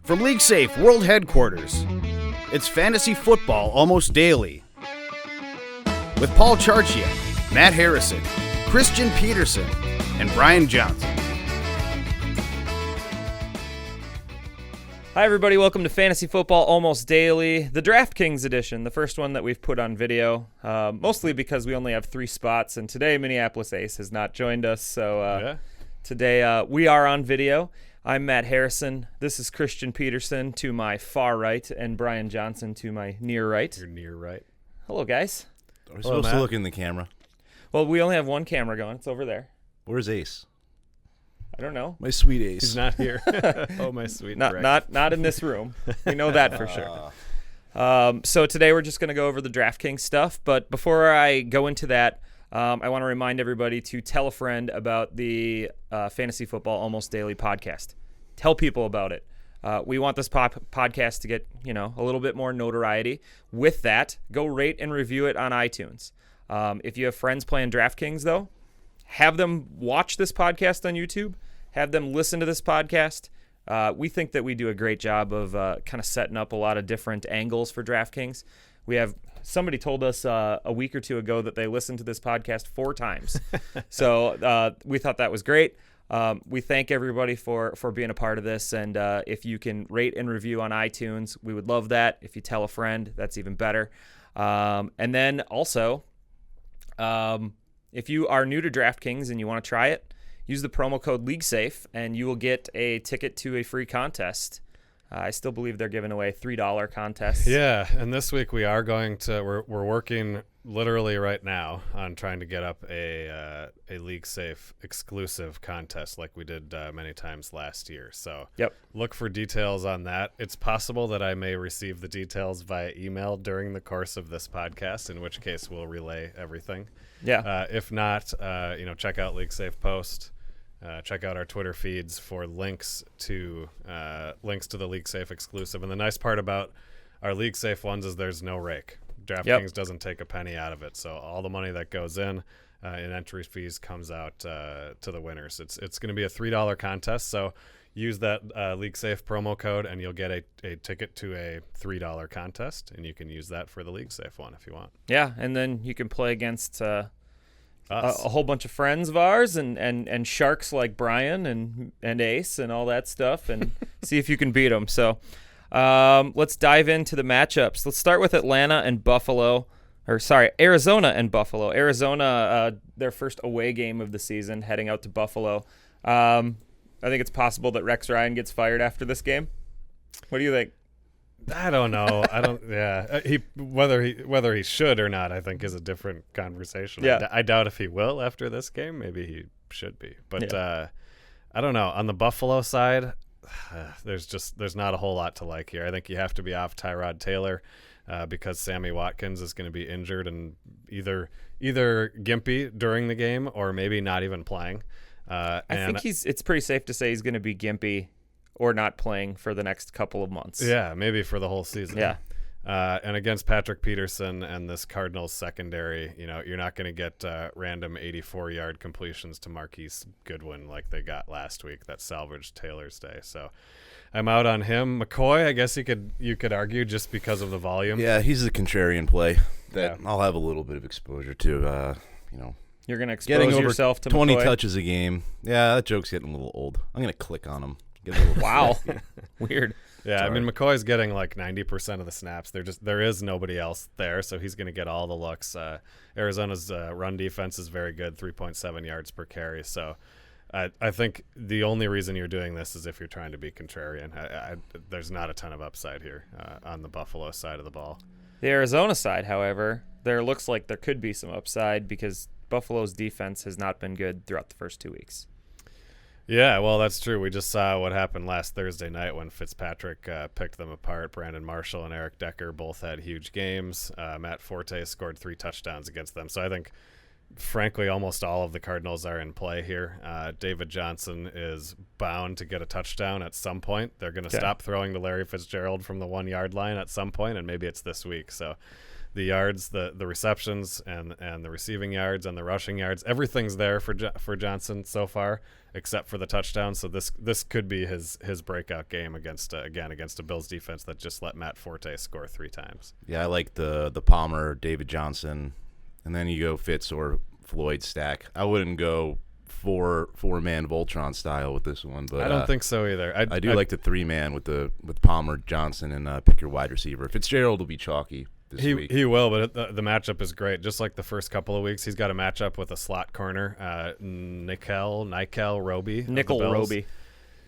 From LeagueSafe World Headquarters, it's Fantasy Football Almost Daily. With Paul Charchia, Matt Harrison, Christian Peterson, and Brian Johnson. Hi, everybody. Welcome to Fantasy Football Almost Daily, the DraftKings edition, the first one that we've put on video, mostly because we only have 3 spots, and today Minneapolis Ace has not joined us, so today we are on video. I'm Matt Harrison. This is Christian Peterson to my far right, and Brian Johnson to my near right. You're near right. Hello, guys. Are we supposed to look in the camera? Well, we only have one camera going. It's over there. Where's Ace? I don't know. My sweet Ace. He's not here. Oh, my sweet. Not in this room. We know that for sure. So today we're just going to go over the DraftKings stuff. But before I go into that, I want to remind everybody to tell a friend about the Fantasy Football Almost Daily podcast. Tell people about it. We want this podcast to get a little bit more notoriety. With that, go rate and review it on iTunes. If you have friends playing DraftKings, though, have them watch this podcast on YouTube. Have them listen to this podcast. We think that we do a great job of kind of setting up a lot of different angles for DraftKings. We have somebody told us a week or two ago that they listened to this podcast 4 times. So we thought that was great. We thank everybody for being a part of this. And if you can rate and review on iTunes, we would love that. If you tell a friend, that's even better. And then also, if you are new to DraftKings and you want to try it, use the promo code LeagueSafe and you will get a ticket to a free contest. I still believe they're giving away $3 contests. Yeah, and this week we are going to we're working literally right now on trying to get up a LeagueSafe-exclusive contest like we did many times last year. So look for details on that. It's possible that I may receive the details via email during the course of this podcast, in which case we'll relay everything. Yeah. If not, check out LeagueSafe Post. Check out our Twitter feeds for links to the LeagueSafe exclusive. And the nice part about our LeagueSafe ones is there's no rake. DraftKings doesn't take a penny out of it. So all the money that goes in entry fees comes out to the winners. It's going to be a $3 contest. So use that LeagueSafe promo code and you'll get a ticket to a $3 contest. And you can use that for the LeagueSafe one if you want. Yeah, and then you can play against a whole bunch of friends of ours and sharks like Brian and Ace and all that stuff and see if you can beat them. So let's dive into the matchups. Let's start with Arizona and Buffalo. Arizona, their first away game of the season, heading out to Buffalo. I think it's possible that Rex Ryan gets fired after this game. What do you think? I don't know. Whether he should or not, I think is a different conversation. Yeah. I doubt if he will after this game. Maybe he should be. But I don't know. On the Buffalo side, there's not a whole lot to like here. I think you have to be off Tyrod Taylor because Sammy Watkins is going to be injured and either gimpy during the game or maybe not even playing. I think it's pretty safe to say he's going to be gimpy or not playing for the next couple of months. Yeah, maybe for the whole season. Yeah. And against Patrick Peterson and this Cardinals secondary, you're not going to get random 84-yard completions to Marquise Goodwin like they got last week that salvaged Taylor's day. So I'm out on him. McCoy, I guess you could argue just because of the volume. Yeah, he's a contrarian play that I'll have a little bit of exposure to. You're going to expose yourself to 20 McCoy. touches a game. Yeah, that joke's getting a little old. I'm going to click on him. Wow. Weird. Yeah, Sorry. I mean, McCoy's getting like 90% of the snaps. There is nobody else there, so he's going to get all the looks. Arizona's run defense is very good, 3.7 yards per carry. So I think the only reason you're doing this is if you're trying to be contrarian. There's not a ton of upside here on the Buffalo side of the ball. The Arizona side, however, there looks like there could be some upside because Buffalo's defense has not been good throughout the first 2 weeks. Yeah, well, that's true. We just saw what happened last Thursday night when Fitzpatrick picked them apart. Brandon Marshall and Eric Decker both had huge games. Matt Forte scored 3 touchdowns against them. So I think, frankly, almost all of the Cardinals are in play here. David Johnson is bound to get a touchdown at some point. They're going to stop throwing to Larry Fitzgerald from the 1-yard line at some point, and maybe it's this week. So the yards, the receptions, and the receiving yards and the rushing yards. Everything's there for Johnson so far, except for the touchdown. So this could be his breakout game against a Bills defense that just let Matt Forte score 3 times. Yeah, I like the Palmer, David Johnson, and then you go Fitz or Floyd stack. I wouldn't go four-man Voltron style with this one, but I don't think so either. I do like the 3-man with Palmer, Johnson, and pick your wide receiver. Fitzgerald will be chalky this week. He will, but the matchup is great. Just like the first couple of weeks, he's got a matchup with a slot corner, Nickel Roby,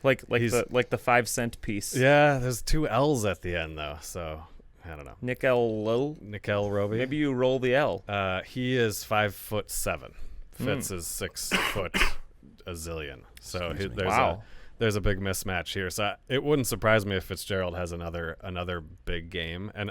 like the 5-cent piece. Yeah, there's 2 L's at the end though, so I don't know. Nickel Roby. Maybe you roll the L. He is 5'7". Fitz is 6 foot a zillion. So there's a big mismatch here. So it wouldn't surprise me if Fitzgerald has another big game. And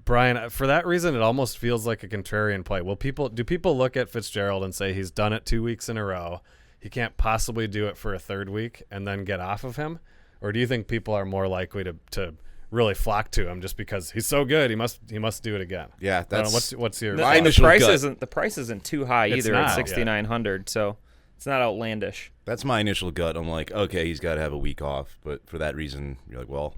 Brian, for that reason, it almost feels like a contrarian play. Do people look at Fitzgerald and say he's done it 2 weeks in a row, he can't possibly do it for a third week, and then get off of him? Or do you think people are more likely to really flock to him just because he's so good? He must do it again. Yeah, that's what's your the price isn't too high either not, at 6,900, so it's not outlandish. That's my initial gut. I'm like, okay, he's got to have a week off, but for that reason, you're like, well,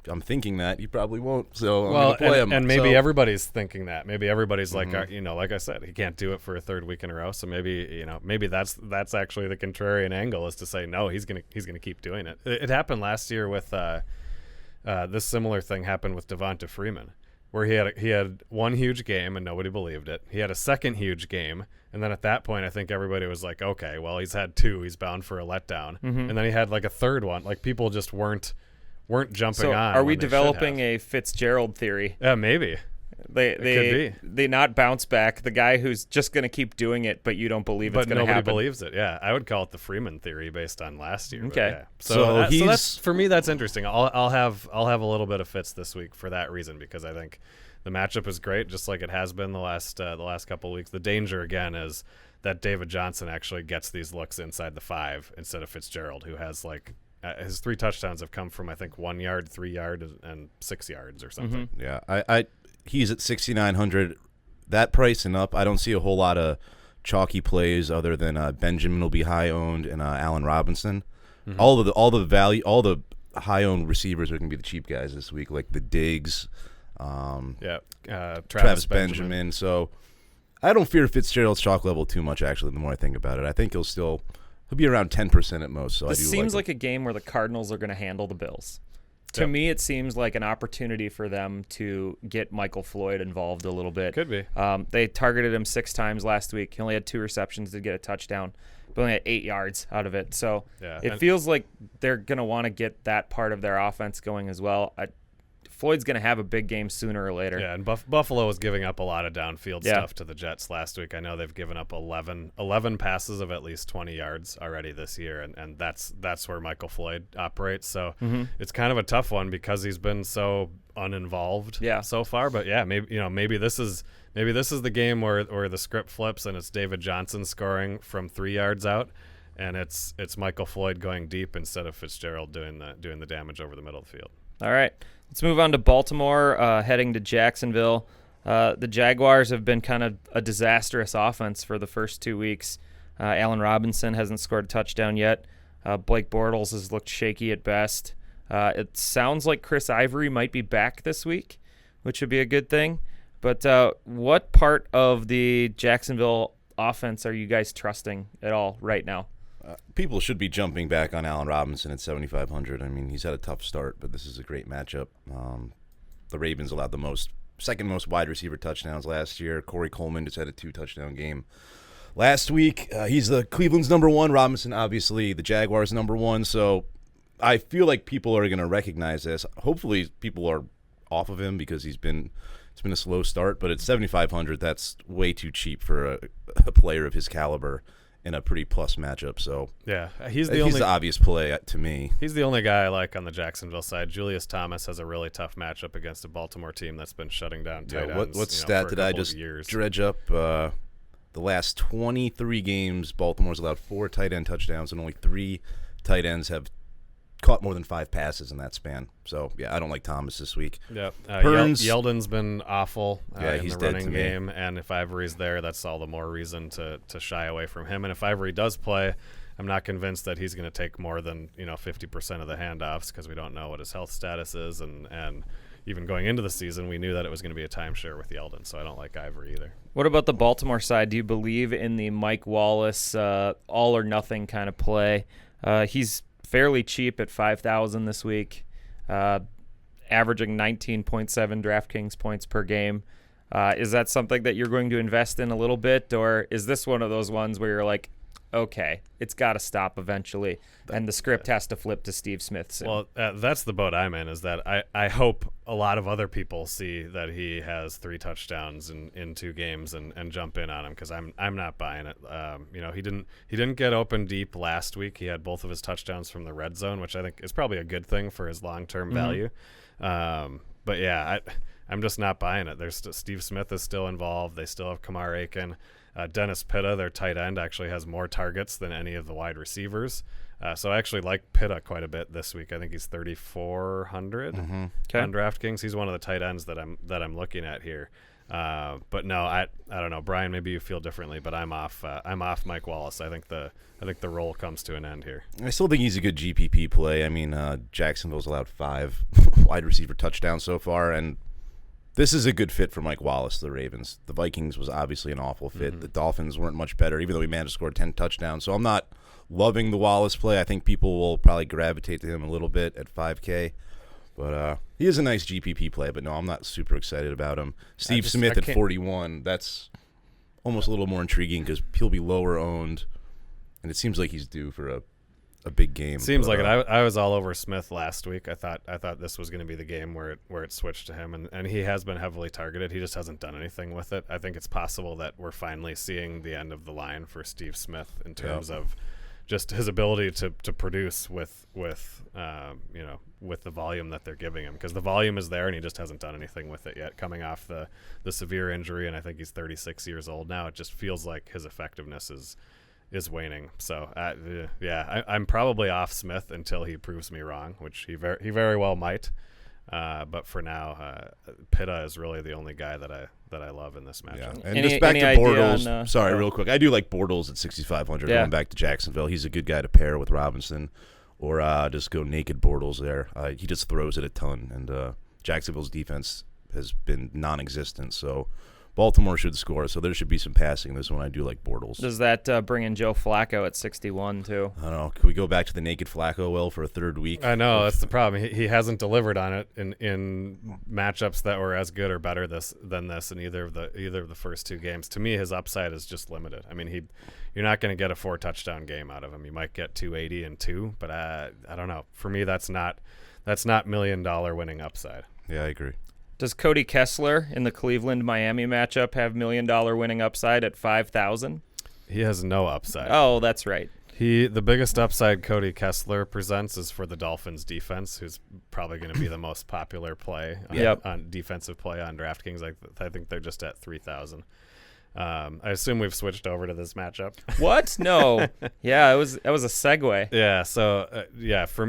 I'm thinking that he probably won't, so I'm gonna play him. And maybe everybody's thinking that. Maybe everybody's like, like I said, he can't do it for a third week in a row. So maybe that's actually the contrarian angle, is to say no, he's gonna keep doing it. It happened last year with. This similar thing happened with Devonta Freeman, where he had one huge game and nobody believed it. He had a second huge game, and then at that point, I think everybody was like, okay, well, he's had 2, he's bound for a letdown. And then he had like a third one. Like, people just weren't jumping on. Are we developing a Fitzgerald theory? Yeah, maybe. They not bounce back. The guy who's just going to keep doing it, but you don't believe it's going to happen. But nobody believes it. Yeah, I would call it the Freeman theory based on last year. Okay, yeah. So that's, for me, that's interesting. I'll have a little bit of Fitz this week for that reason, because I think the matchup is great, just like it has been the last couple of weeks. The danger again is that David Johnson actually gets these looks inside the 5 instead of Fitzgerald, who has his 3 touchdowns have come from, I think, 1 yard, 3 yard, and 6 yards or something. Yeah, he's at 6,900. That price and up, I don't see a whole lot of chalky plays other than Benjamin will be high owned and Allen Robinson. All the high owned receivers are going to be the cheap guys this week, like the Diggs, Travis Benjamin. So I don't fear Fitzgerald's chalk level too much. Actually, the more I think about it, I think he'll be around 10% at most. So this seems like a game where the Cardinals are going to handle the Bills. To me, it seems like an opportunity for them to get Michael Floyd involved a little bit. Could be. They targeted him 6 times last week. He only had 2 receptions to get a touchdown, but only had 8 yards out of it. So it feels like they're going to want to get that part of their offense going as well. Floyd's going to have a big game sooner or later. Yeah, and Buffalo was giving up a lot of downfield stuff to the Jets last week. I know they've given up 11 passes of at least 20 yards already this year, and that's where Michael Floyd operates. So it's kind of a tough one because he's been so uninvolved so far. But yeah, maybe this is the game where the script flips and it's David Johnson scoring from 3 yards out, and it's Michael Floyd going deep instead of Fitzgerald doing the damage over the middle of the field. All right. Let's move on to Baltimore, heading to Jacksonville. The Jaguars have been kind of a disastrous offense for the first 2 weeks. Allen Robinson hasn't scored a touchdown yet. Blake Bortles has looked shaky at best. It sounds like Chris Ivory might be back this week, which would be a good thing. But what part of the Jacksonville offense are you guys trusting at all right now? People should be jumping back on Allen Robinson at 7,500. I mean, he's had a tough start, but this is a great matchup. The Ravens allowed the second most wide receiver touchdowns last year. Corey Coleman just had a 2-touchdown game last week. He's the Cleveland's number 1. Robinson, obviously, the Jaguars' number 1. So I feel like people are going to recognize this. Hopefully, people are off of him because it's been a slow start. But at 7,500, that's way too cheap for a player of his caliber in a pretty plus matchup. So yeah, he's the obvious play to me. He's the only guy I like on the Jacksonville side. Julius Thomas has a really tough matchup against a Baltimore team that's been shutting down tight ends. What stat did I just dredge up? The last 23 games, Baltimore's allowed 4 tight end touchdowns, and only 3 tight ends have caught more than 5 passes in that span. So, yeah, I don't like Thomas this week. Yep. Burns. Yeldon's been awful in he's the dead running to me. game, and if Ivory's there, that's all the more reason to shy away from him. And if Ivory does play, I'm not convinced that he's going to take more than 50% of the handoffs because we don't know what his health status is, and even going into the season, we knew that it was going to be a timeshare with Yeldon, so I don't like Ivory either. What about the Baltimore side? Do you believe in the Mike Wallace all or nothing kind of play? He's fairly cheap at $5,000 this week, averaging 19.7 DraftKings points per game. Is that something that you're going to invest in a little bit, or is this one of those ones where you're like, okay, it's got to stop eventually, and the script has to flip to Steve Smith soon? Well, that's the boat I'm in, is that I hope a lot of other people see that he has 3 touchdowns in 2 games and jump in on him, because I'm not buying it. He didn't get open deep last week. He had both of his touchdowns from the red zone, which I think is probably a good thing for his long-term value. But yeah, I'm just not buying it. Steve Smith is still involved. They still have Kamar Aiken. Dennis Pitta, their tight end, actually has more targets than any of the wide receivers. So I actually like Pitta quite a bit this week. I think he's 3,400 on DraftKings. He's one of the tight ends that I'm looking at here. But no, I don't know, Brian. Maybe you feel differently, but I'm off Mike Wallace. I think the role comes to an end here. I still think he's a good GPP play. I mean, Jacksonville's allowed 5 wide receiver touchdowns so far, and this is a good fit for Mike Wallace, the Ravens. The Vikings was obviously an awful fit. The Dolphins weren't much better, even though he managed to score 10 touchdowns. So I'm not loving the Wallace play. I think people will probably gravitate to him a little bit at 5K. But he is a nice GPP play, but no, I'm not super excited about him. Steve Smith at 41, that's almost a little more intriguing because he'll be lower owned, and it seems like he's due for a big game. Seems like it. I was all over Smith last week. I thought this was going to be the game where it switched to him, and he has been heavily targeted. He just hasn't done anything with it. I think it's possible that we're finally seeing the end of the line for Steve Smith in terms of just his ability to produce with the volume that they're giving him, because the volume is there and he just hasn't done anything with it yet. Coming off the severe injury, and I think he's 36 years old now, it just feels like his effectiveness is waning. So I'm probably off Smith until he proves me wrong, which he very well might. But for now, Pitta is really the only guy that I love in this matchup. Yeah. And just back to Bortles. Real quick, I do like Bortles at 6,500. Going back to Jacksonville, he's a good guy to pair with Robinson, or just go naked Bortles there. He just throws it a ton, and Jacksonville's defense has been non-existent. So Baltimore should score, so there should be some passing. This one I do like Bortles. Does that bring in Joe Flacco at 61 too? I don't know. Can we go back to the naked Flacco for a third week? I know, that's the problem. He hasn't delivered on it in matchups that were as good or better than this in either of the first 2 games. To me, his upside is just limited. I mean, you're not going to get a 4-touchdown game out of him. You might get 280 and 2, but I don't know. For me, that's not $1 million winning upside. Yeah, I agree. Does Cody Kessler in the Cleveland-Miami matchup have $1 million winning upside at 5,000? He has no upside. Oh, that's right. The biggest upside Cody Kessler presents is for the Dolphins defense, who's probably going to be the most popular play on defensive play on DraftKings. I think they're just at 3,000. I assume we've switched over to this matchup. What? No. Yeah, that was a segue. Yeah. So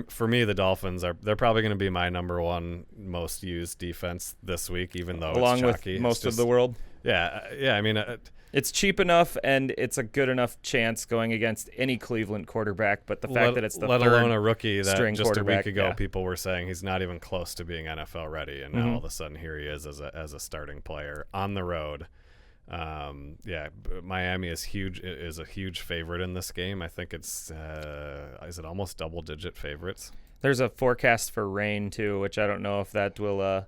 for me, the Dolphins they're probably going to be my number 1 most used defense this week, even though along it's chalky. with most of the world. Yeah. I mean, it's cheap enough and it's a good enough chance going against any Cleveland quarterback. But the fact that it's the let alone a rookie that just a week ago people were saying he's not even close to being NFL ready, and now all of a sudden here he is as a starting player on the road. Miami is a huge favorite in this game. I think is it almost double-digit favorites? There's a forecast for rain too, which I don't know if that will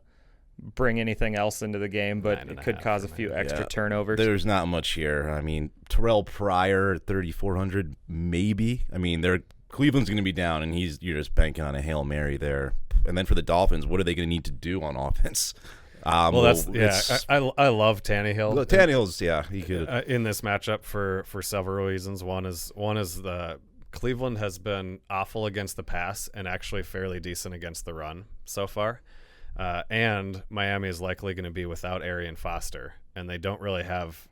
bring anything else into the game, but it could cause a few extra turnovers. There's not much here. I mean, Terrell Pryor at 3,400, maybe. I mean, Cleveland's going to be down, and you're just banking on a Hail Mary there. And then for the Dolphins, what are they going to need to do on offense? I love Tannehill. Tannehill's, he could in this matchup for several reasons. One is the Cleveland has been awful against the pass and actually fairly decent against the run so far, and Miami is likely going to be without Arian Foster, and they don't really have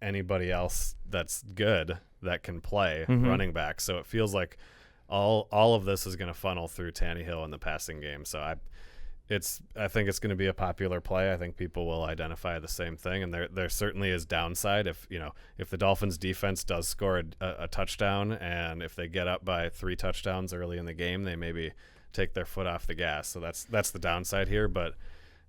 anybody else that's good that can play running back. So it feels like all of this is going to funnel through Tannehill in the passing game. So I think it's going to be a popular play. I think people will identify the same thing, and there certainly is downside if the Dolphins defense does score a touchdown, and if they get up by 3 touchdowns early in the game, they maybe take their foot off the gas. So that's the downside here, but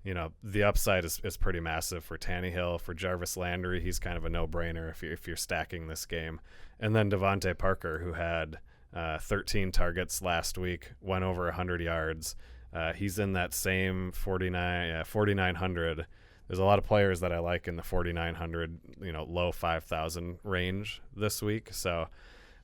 the upside is pretty massive for Tannehill. For Jarvis Landry, he's kind of a no-brainer if you're stacking this game. And then Devontae Parker, who had 13 targets last week, went over 100 yards. He's in that same 4,900. There's a lot of players that I like in the 4,900, low 5,000 range this week. So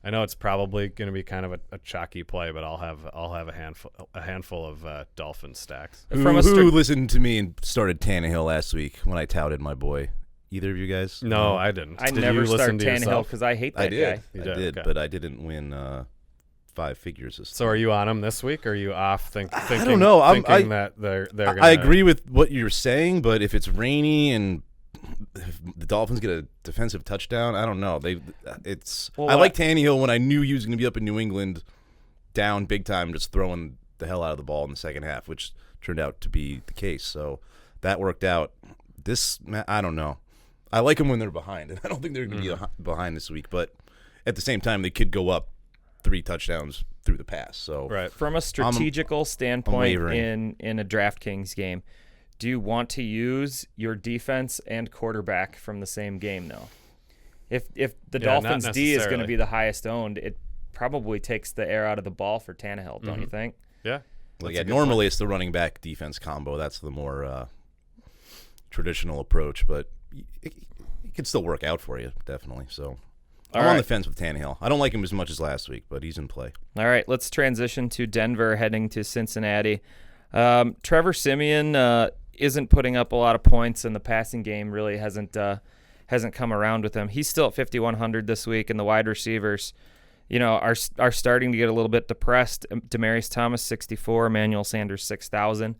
I know it's probably going to be kind of a chalky play, but I'll have a handful of Dolphin stacks. Who listened to me and started Tannehill last week when I touted my boy? Either of you guys? No, I didn't. I never start Tannehill because I hate that guy. I did, but I didn't win 5 figures this time. So are you on him this week, or are you off thinking? I don't know. Thinking that they're gonna... I agree with what you're saying, but if it's rainy and if the Dolphins get a defensive touchdown, I don't know. I like Tannehill when I knew he was going to be up in New England, down big time, just throwing the hell out of the ball in the second half, which turned out to be the case. So that worked out. I don't know. I like them when they're behind, and I don't think they're going to be behind this week. But at the same time, they could go up 3 touchdowns through the pass. So right. From a strategical standpoint in a DraftKings game, do you want to use your defense and quarterback from the same game, though? If the Dolphins' D is going to be the highest owned, it probably takes the air out of the ball for Tannehill, don't you think? Yeah. Normally it's the running back defense combo. That's the more traditional approach, but it can still work out for you, definitely. So I'm on the fence with Tannehill. I don't like him as much as last week, but he's in play. All right, let's transition to Denver heading to Cincinnati. Trevor Siemian isn't putting up a lot of points, and the passing game really hasn't come around with him. He's still at 5,100 this week, and the wide receivers, are starting to get a little bit depressed. Demaryius Thomas 64, Emmanuel Sanders 6,000.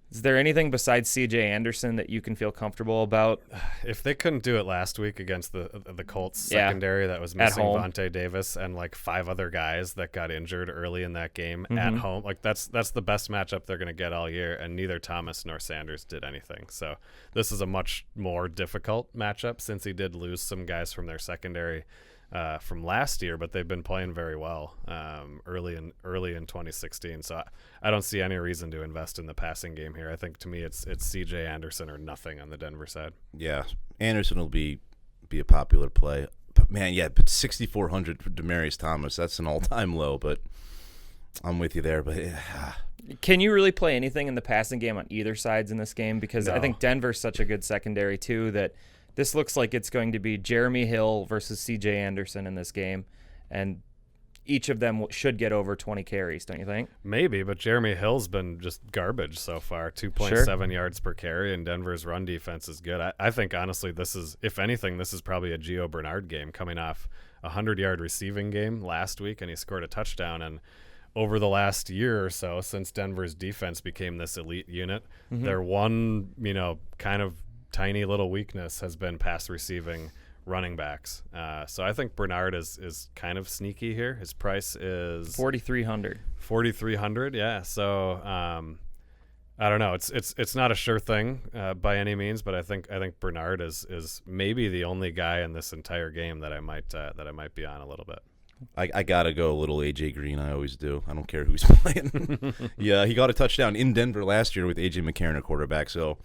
Is there anything besides C.J. Anderson that you can feel comfortable about? If they couldn't do it last week against the Colts secondary that was missing Vontae Davis and like 5 other guys that got injured early in that game at home, like that's the best matchup they're going to get all year, and neither Thomas nor Sanders did anything. So this is a much more difficult matchup since he did lose some guys from their secondary from last year, but they've been playing very well early in 2016. So I don't see any reason to invest in the passing game here. I think to me it's C.J. Anderson or nothing on the Denver side. Yeah, Anderson will be a popular play. But man, but 6,400 for Demaryius Thomas, that's an all-time low. But I'm with you there. But can you really play anything in the passing game on either sides in this game? Because I think Denver's such a good secondary too that this looks like it's going to be Jeremy Hill versus C.J. Anderson in this game, and each of them should get over 20 carries, don't you think? Maybe, but Jeremy Hill's been just garbage so far, 2.7 yards per carry, and Denver's run defense is good. I think, honestly, if anything, this is probably a Gio Bernard game coming off a 100-yard receiving game last week, and he scored a touchdown. And over the last year or so, since Denver's defense became this elite unit, their one, kind of tiny little weakness has been pass receiving running backs. So I think Bernard is kind of sneaky here. His price is 4,300. 4,300, yeah. So I don't know. It's not a sure thing by any means, but I think Bernard is maybe the only guy in this entire game that I might be on a little bit. I gotta go a little AJ Green. I always do. I don't care who's playing. Yeah, he got a touchdown in Denver last year with AJ McCarron at quarterback. So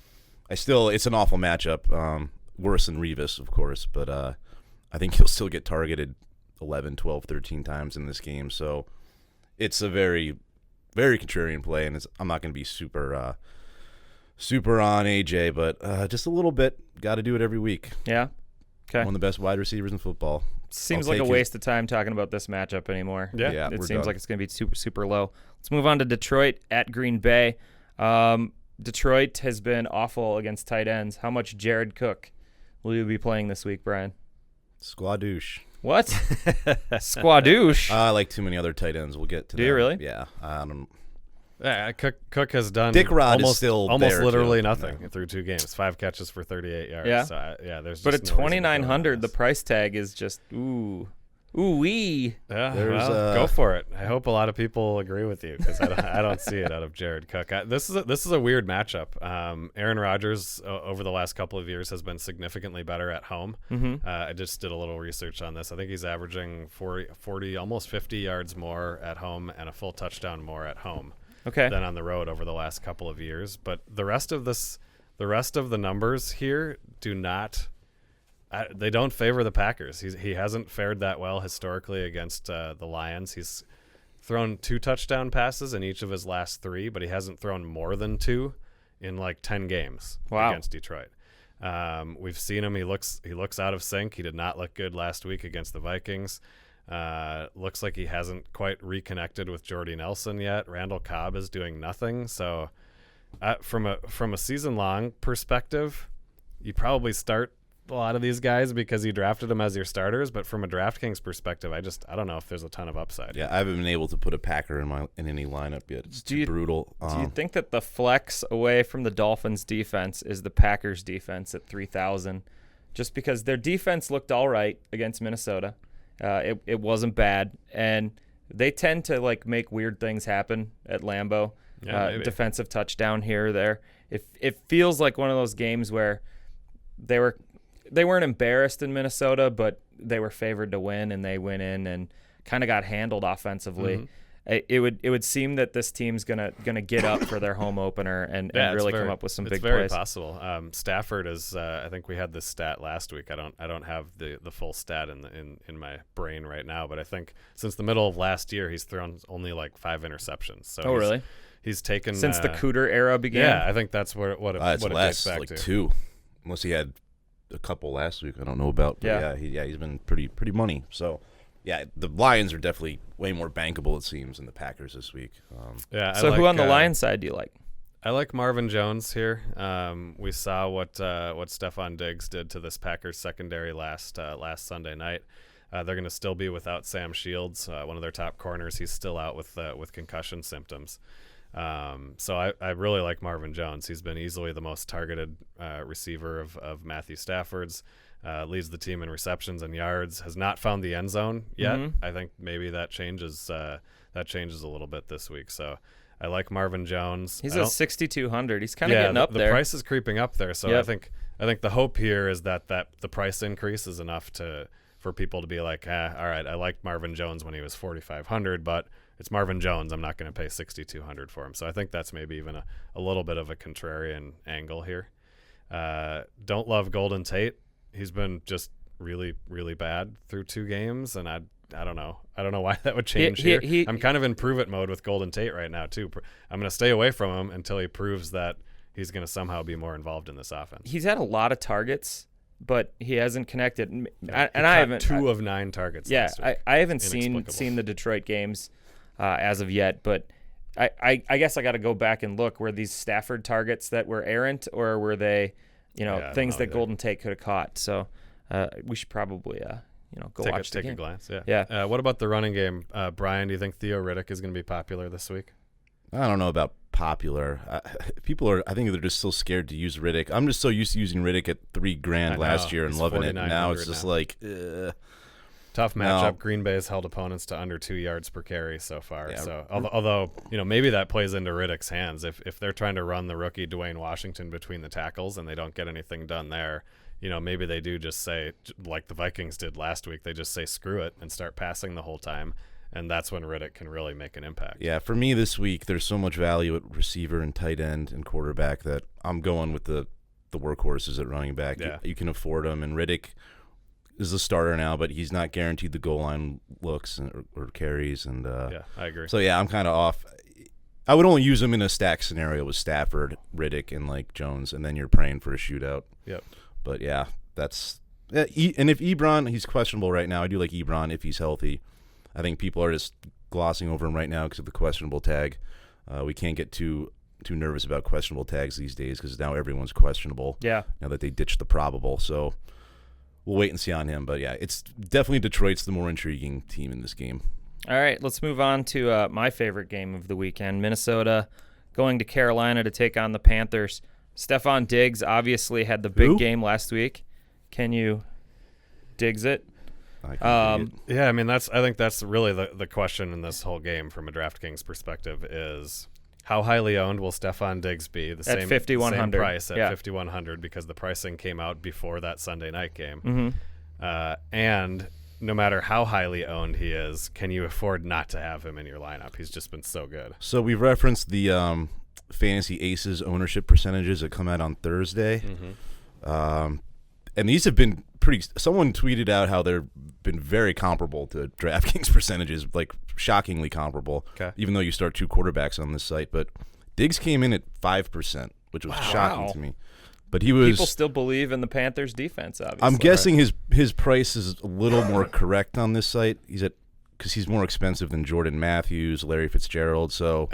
it's an awful matchup. Worse than Revis, of course, but I think he'll still get targeted 11, 12, 13 times in this game. So it's a very, very contrarian play, and I'm not going to be super on AJ, but just a little bit. Got to do it every week. Yeah. Okay. One of the best wide receivers in football. Seems like a waste of time talking about this matchup anymore. Yeah. It seems like it's going to be super, super low. Let's move on to Detroit at Green Bay. Detroit has been awful against tight ends. How much Jared Cook will you be playing this week, Brian? Squadoosh. What? Squadoosh? I like too many other tight ends. We'll get to that. Do you really? Yeah. Cook has done Dick Rod almost, is still almost there, literally too. nothing through 2 games. 5 catches for 38 yards. Yeah. So, there's but just at no reason to go 2,900, on the this. price tag is just, ooh. Ooh-wee. Yeah, There's, go for it. I hope a lot of people agree with you because I don't see it out of Jared Cook. This is a weird matchup. Aaron Rodgers over the last couple of years has been significantly better at home. I just did a little research on this. I think he's averaging 40, almost 50 yards more at home and a full touchdown more at home than on the road over the last couple of years. But the rest of the numbers here do not. They don't favor the Packers. He hasn't fared that well historically against the Lions. He's thrown 2 touchdown passes in each of his last 3, but he hasn't thrown more than 2 in like 10 games against Detroit. We've seen him. He looks out of sync. He did not look good last week against the Vikings. Looks like he hasn't quite reconnected with Jordy Nelson yet. Randall Cobb is doing nothing. So from a season-long perspective, you probably start a lot of these guys because you drafted them as your starters, but from a DraftKings perspective, I don't know if there's a ton of upside. Yeah, I haven't been able to put a Packer in any lineup yet. It's too brutal. Do you think that the flex away from the Dolphins defense is the Packers defense at 3,000? Just because their defense looked all right against Minnesota. It wasn't bad, and they tend to like make weird things happen at Lambeau. Defensive touchdown here or there. It feels like one of those games where they weren't embarrassed in Minnesota, but they were favored to win, and they went in and kind of got handled offensively. It would seem that this team's gonna get up for their home opener and really come up with some big plays. It's very possible. Stafford is. I think we had this stat last week. I don't have the full stat in my brain right now, but I think since the middle of last year, he's thrown only like 5 interceptions. So really? He's taken since the Cooter era began. Yeah, I think that's what it gets back like to. 2, unless he had a couple last week I don't know about, but he's been pretty money. So yeah, the Lions are definitely way more bankable, it seems, than the Packers this week. So who on the Lions side do you like? I like Marvin Jones here. We saw what Stephon Diggs did to this Packers secondary last Sunday night. They're going to still be without Sam Shields, one of their top corners. He's still out with concussion symptoms. So I really like Marvin Jones. He's been easily the most targeted receiver of Matthew Stafford's. Leads the team in receptions and yards. Has not found the end zone yet. I think maybe that changes a little bit this week. So I like Marvin Jones. He's at 6,200. He's kind of getting up there. The price is creeping up there. So I think the hope here is that the price increase is enough for people to be like, all right, I liked Marvin Jones when he was 4,500, but it's Marvin Jones. I'm not going to pay 6,200 for him. So I think that's maybe even a little bit of a contrarian angle here. Don't love Golden Tate. He's been just really, really bad through 2 games, and I don't know. I don't know why that would change here. I'm kind of in prove-it mode with Golden Tate right now, too. I'm going to stay away from him until he proves that he's going to somehow be more involved in this offense. He's had a lot of targets, but he hasn't connected. I haven't 2 of 9 targets last week. I haven't seen the Detroit games as of yet, but I guess I got to go back and look. Were these Stafford targets that were errant, or were they things that Golden Tate could have caught? So we should probably go watch the game. Take a glance. Yeah. What about the running game? Brian, do you think Theo Riddick is going to be popular this week? I don't know about popular. I think they're just still scared to use Riddick. I'm just so used to using Riddick at $3,000 last year and loving it. Now it's just like tough matchup. No. Green Bay's held opponents to under 2 yards per carry so far. Yeah. So although maybe that plays into Riddick's hands if they're trying to run the rookie Dwayne Washington between the tackles and they don't get anything done there. Maybe they do just say, like the Vikings did last week, they just say screw it and start passing the whole time. And that's when Riddick can really make an impact. Yeah, for me this week, there's so much value at receiver and tight end and quarterback that I'm going with the workhorses at running back. Yeah. You can afford them, and Riddick is the starter now, but he's not guaranteed the goal line looks or carries. And I agree. So, yeah, I'm kind of off. I would only use him in a stack scenario with Stafford, Riddick, and like Jones, and then you're praying for a shootout. Yep. But, yeah, that's – and if Ebron, he's questionable right now. I do like Ebron if he's healthy. I think people are just glossing over him right now because of the questionable tag. We can't get too nervous about questionable tags these days because now everyone's questionable. Yeah. Now that they ditched the probable, so we'll wait and see on him. But yeah, it's definitely Detroit's the more intriguing team in this game. All right, let's move on to my favorite game of the weekend: Minnesota going to Carolina to take on the Panthers. Stephon Diggs obviously had the big game last week. Can you Diggs it? I can dig it. Yeah, I mean I think that's really the question in this whole game from a DraftKings perspective is how highly owned will Stephon Diggs be? The At same 5,100. price at 5,100 because the pricing came out before that Sunday night game. And no matter how highly owned he is, can you afford not to have him in your lineup? He's just been so good. So we referenced the Fantasy Aces ownership percentages that come out on Thursday. And these have been pretty – someone tweeted out how they've been very comparable to DraftKings percentages, like shockingly comparable, even though you start 2 quarterbacks on this site. But Diggs came in at 5%, which was shocking to me. But he was People still believe in the Panthers' defense, obviously. I'm guessing his price is a little more correct on this site. Because he's more expensive than Jordan Matthews, Larry Fitzgerald. So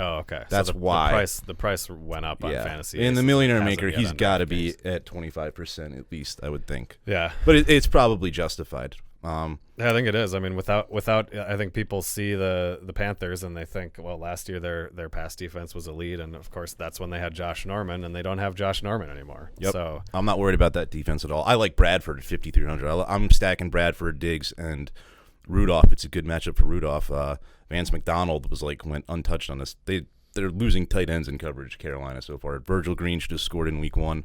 that's why the price went up on Fantasy. And the Millionaire Maker, he's got to be at 25% at least, I would think. Yeah, but it's probably justified. I think it is. I mean, without, I think people see the Panthers and they think, well, last year their pass defense was elite, and of course that's when they had Josh Norman, and they don't have Josh Norman anymore. Yep. So I'm not worried about that defense at all. I like Bradford at 5,300. I'm stacking Bradford, Diggs, and Rudolph. It's a good matchup for Rudolph. Vance McDonald went untouched on this. They're losing tight ends in coverage, Carolina, so far. Virgil Green should have scored in week 1.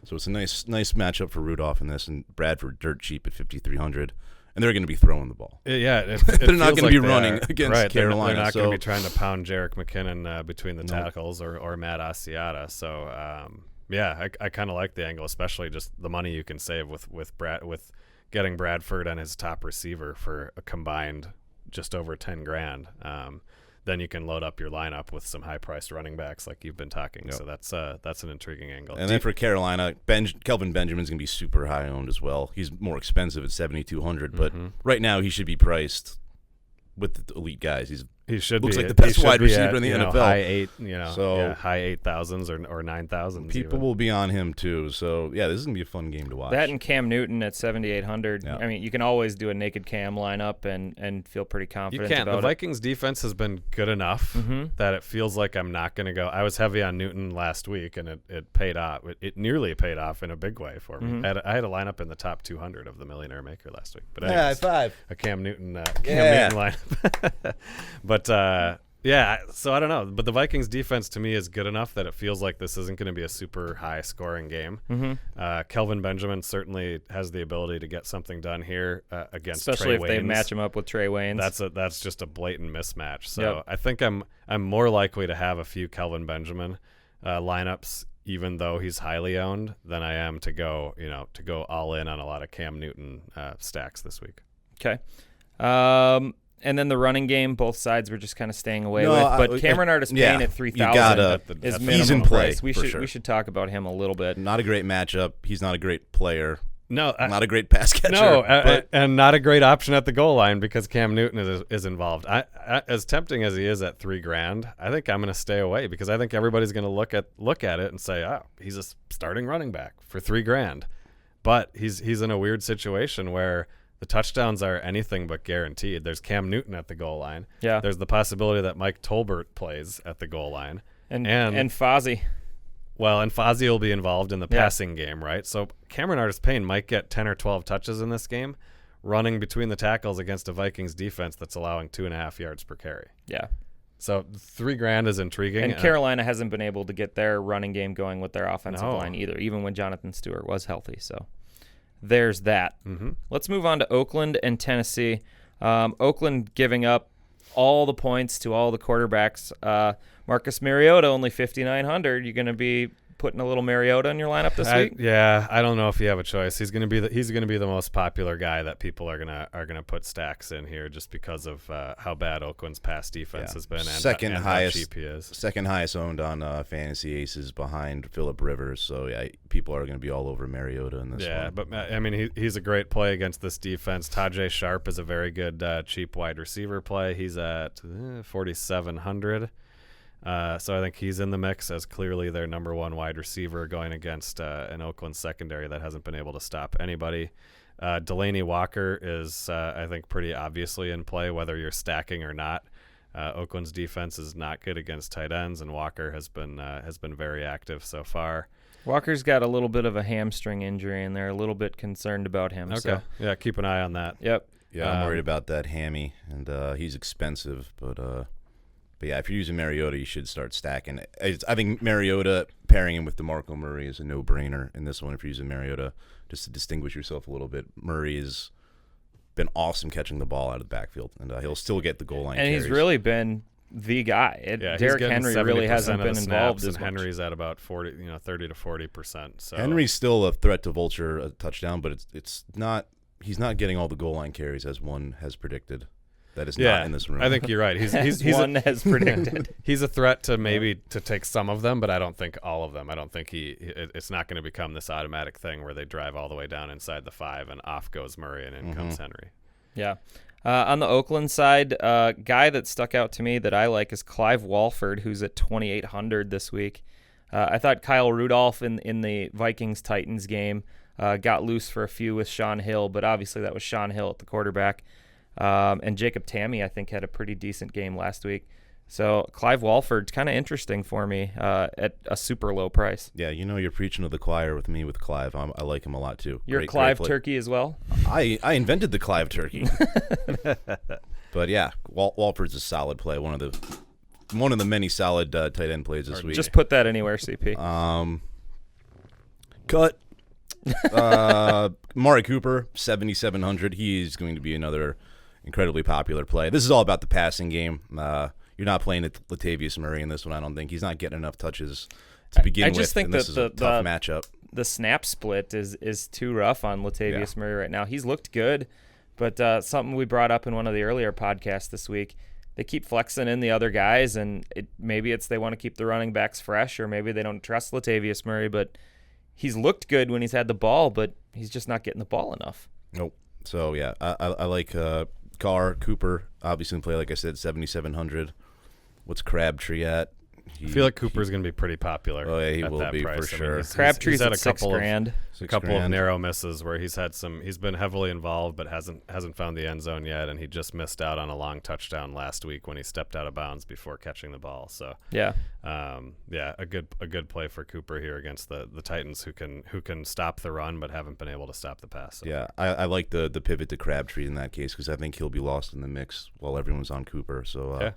So it's a nice matchup for Rudolph in this, and Bradford dirt cheap at 5,300. And they're going to be throwing the ball. Yeah, they're not going to be running against Carolina. They're not going to be trying to pound Jerick McKinnon between the tackles or Matt Asiata. So I kind of like the angle, especially just the money you can save with getting Bradford and his top receiver for a combined just over $10,000. Then you can load up your lineup with some high-priced running backs like you've been talking. Yep. So that's an intriguing angle. And then for Carolina, Kelvin Benjamin's going to be super high-owned as well. He's more expensive at $7,200, but right now he should be priced with the elite guys. He should looks like the best wide receiver in the NFL. High 8,000s or 9,000s. People even will be on him too. So this is gonna be a fun game to watch. That and Cam Newton at 7,800. I mean, you can always do a naked Cam lineup and feel pretty confident. You can't. About the Vikings defense has been good enough that it feels like I'm not gonna go. I was heavy on Newton last week, and it paid off. It nearly paid off in a big way for me. I had a lineup in the top 200 of the Millionaire Maker last week. But high five. A Cam Newton lineup. But so I don't know. But the Vikings defense to me is good enough that it feels like this isn't going to be a super high scoring game. Kelvin Benjamin certainly has the ability to get something done here against especially Trey if they Waynes. match him up with Trey Waynes. That's just a blatant mismatch. So I think I'm more likely to have a few Kelvin Benjamin lineups, even though he's highly owned, than I am to go all in on a lot of Cam Newton stacks this week. Okay. And then the running game, both sides were just kind of staying away with. But Cameron Artis-Payne at 3,000 is minimum he's in play. Price. We should talk about him a little bit. Not a great matchup. He's not a great player. No, not a great pass catcher. No, and not a great option at the goal line because Cam Newton is involved. I as tempting as he is at $3,000, I think I'm going to stay away because I think everybody's going to look at it and say, "Oh, he's a starting running back for $3,000," but he's in a weird situation where the touchdowns are anything but guaranteed. There's Cam Newton at the goal line. Yeah. There's the possibility that Mike Tolbert plays at the goal line. And Fozzie. Well, and Fozzie will be involved in the passing game, right? So Cameron Artis-Payne might get 10 or 12 touches in this game, running between the tackles against a Vikings defense that's allowing 2.5 yards per carry. Yeah. So $3,000 is intriguing. And Carolina hasn't been able to get their running game going with their offensive line either, even when Jonathan Stewart was healthy. So there's that. Let's move on to Oakland and Tennessee. Oakland giving up all the points to all the quarterbacks. Marcus Mariota, only 5,900. You going to be putting a little Mariota in your lineup this week? Yeah, I don't know if you have a choice. He's going to be the most popular guy that people are gonna put stacks in here just because of how bad Oakland's pass defense has been and how cheap he is. Second highest owned on Fantasy Aces behind Phillip Rivers. So people are going to be all over Mariota in this one. Yeah, but I mean he's a great play against this defense. Tajay Sharp is a very good cheap wide receiver play. He's at 4,700. So I think he's in the mix as clearly their number one wide receiver going against an Oakland secondary that hasn't been able to stop anybody. Delaney Walker is, I think, pretty obviously in play, whether you're stacking or not. Oakland's defense is not good against tight ends, and Walker has been very active so far. Walker's got a little bit of a hamstring injury, and they're a little bit concerned about him. Okay. So. Yeah, keep an eye on that. Yep. Yeah, I'm worried about that hammy, and he's expensive. But yeah, if you're using Mariota, you should start stacking. I think Mariota pairing him with DeMarco Murray is a no-brainer in this one if you're using Mariota, just to distinguish yourself a little bit. Murray has been awesome catching the ball out of the backfield, and he'll still get the goal line carries. He's really been the guy. Derrick Henry really hasn't been involved as much. Henry's at about 40, 30 to 40%. So Henry's still a threat to vulture a touchdown, but it's not. He's not getting all the goal line carries as one has predicted. That is not in this room. I think you're right. He's one has predicted. He's a threat to maybe to take some of them, but I don't think all of them. I don't think it's not going to become this automatic thing where they drive all the way down inside the 5 and off goes Murray and in comes Henry. Yeah. On the Oakland side, guy that stuck out to me that I like is Clive Walford, who's at 2,800 this week. I thought Kyle Rudolph in the Vikings-Titans game got loose for a few with Sean Hill, but obviously that was Sean Hill at the quarterback. And Jacob Tamme, I think, had a pretty decent game last week. So Clive Walford's kind of interesting for me at a super low price. Yeah, you're preaching to the choir with me with Clive. I like him a lot, too. You're a Clive turkey as well? I invented the Clive turkey. But, yeah, Walford's a solid play, one of the many solid tight end plays this week. Just put that anywhere, CP. Cut. Amari Cooper, 7,700. He's going to be another incredibly popular play. This is all about the passing game. You're not playing Latavius Murray in this one, I don't think. He's not getting enough touches to begin with. I just think that this is a tough matchup. The snap split is too rough on Latavius Murray right now. He's looked good, but something we brought up in one of the earlier podcasts this week, they keep flexing in the other guys, and maybe it's they want to keep the running backs fresh, or maybe they don't trust Latavius Murray, but he's looked good when he's had the ball, but he's just not getting the ball enough. Nope. So, yeah, I like Carr, Cooper, obviously in play, like I said, 7,700. What's Crabtree at? I feel like Cooper's going to be pretty popular. Oh, yeah, he will be price. for sure. Crabtree's at $6,000. A couple of narrow misses where he's been heavily involved but hasn't found the end zone yet, and he just missed out on a long touchdown last week when he stepped out of bounds before catching the ball. So a good play for Cooper here against the Titans who can stop the run but haven't been able to stop the pass. So. Yeah, I like the pivot to Crabtree in that case because I think he'll be lost in the mix while everyone's on Cooper. So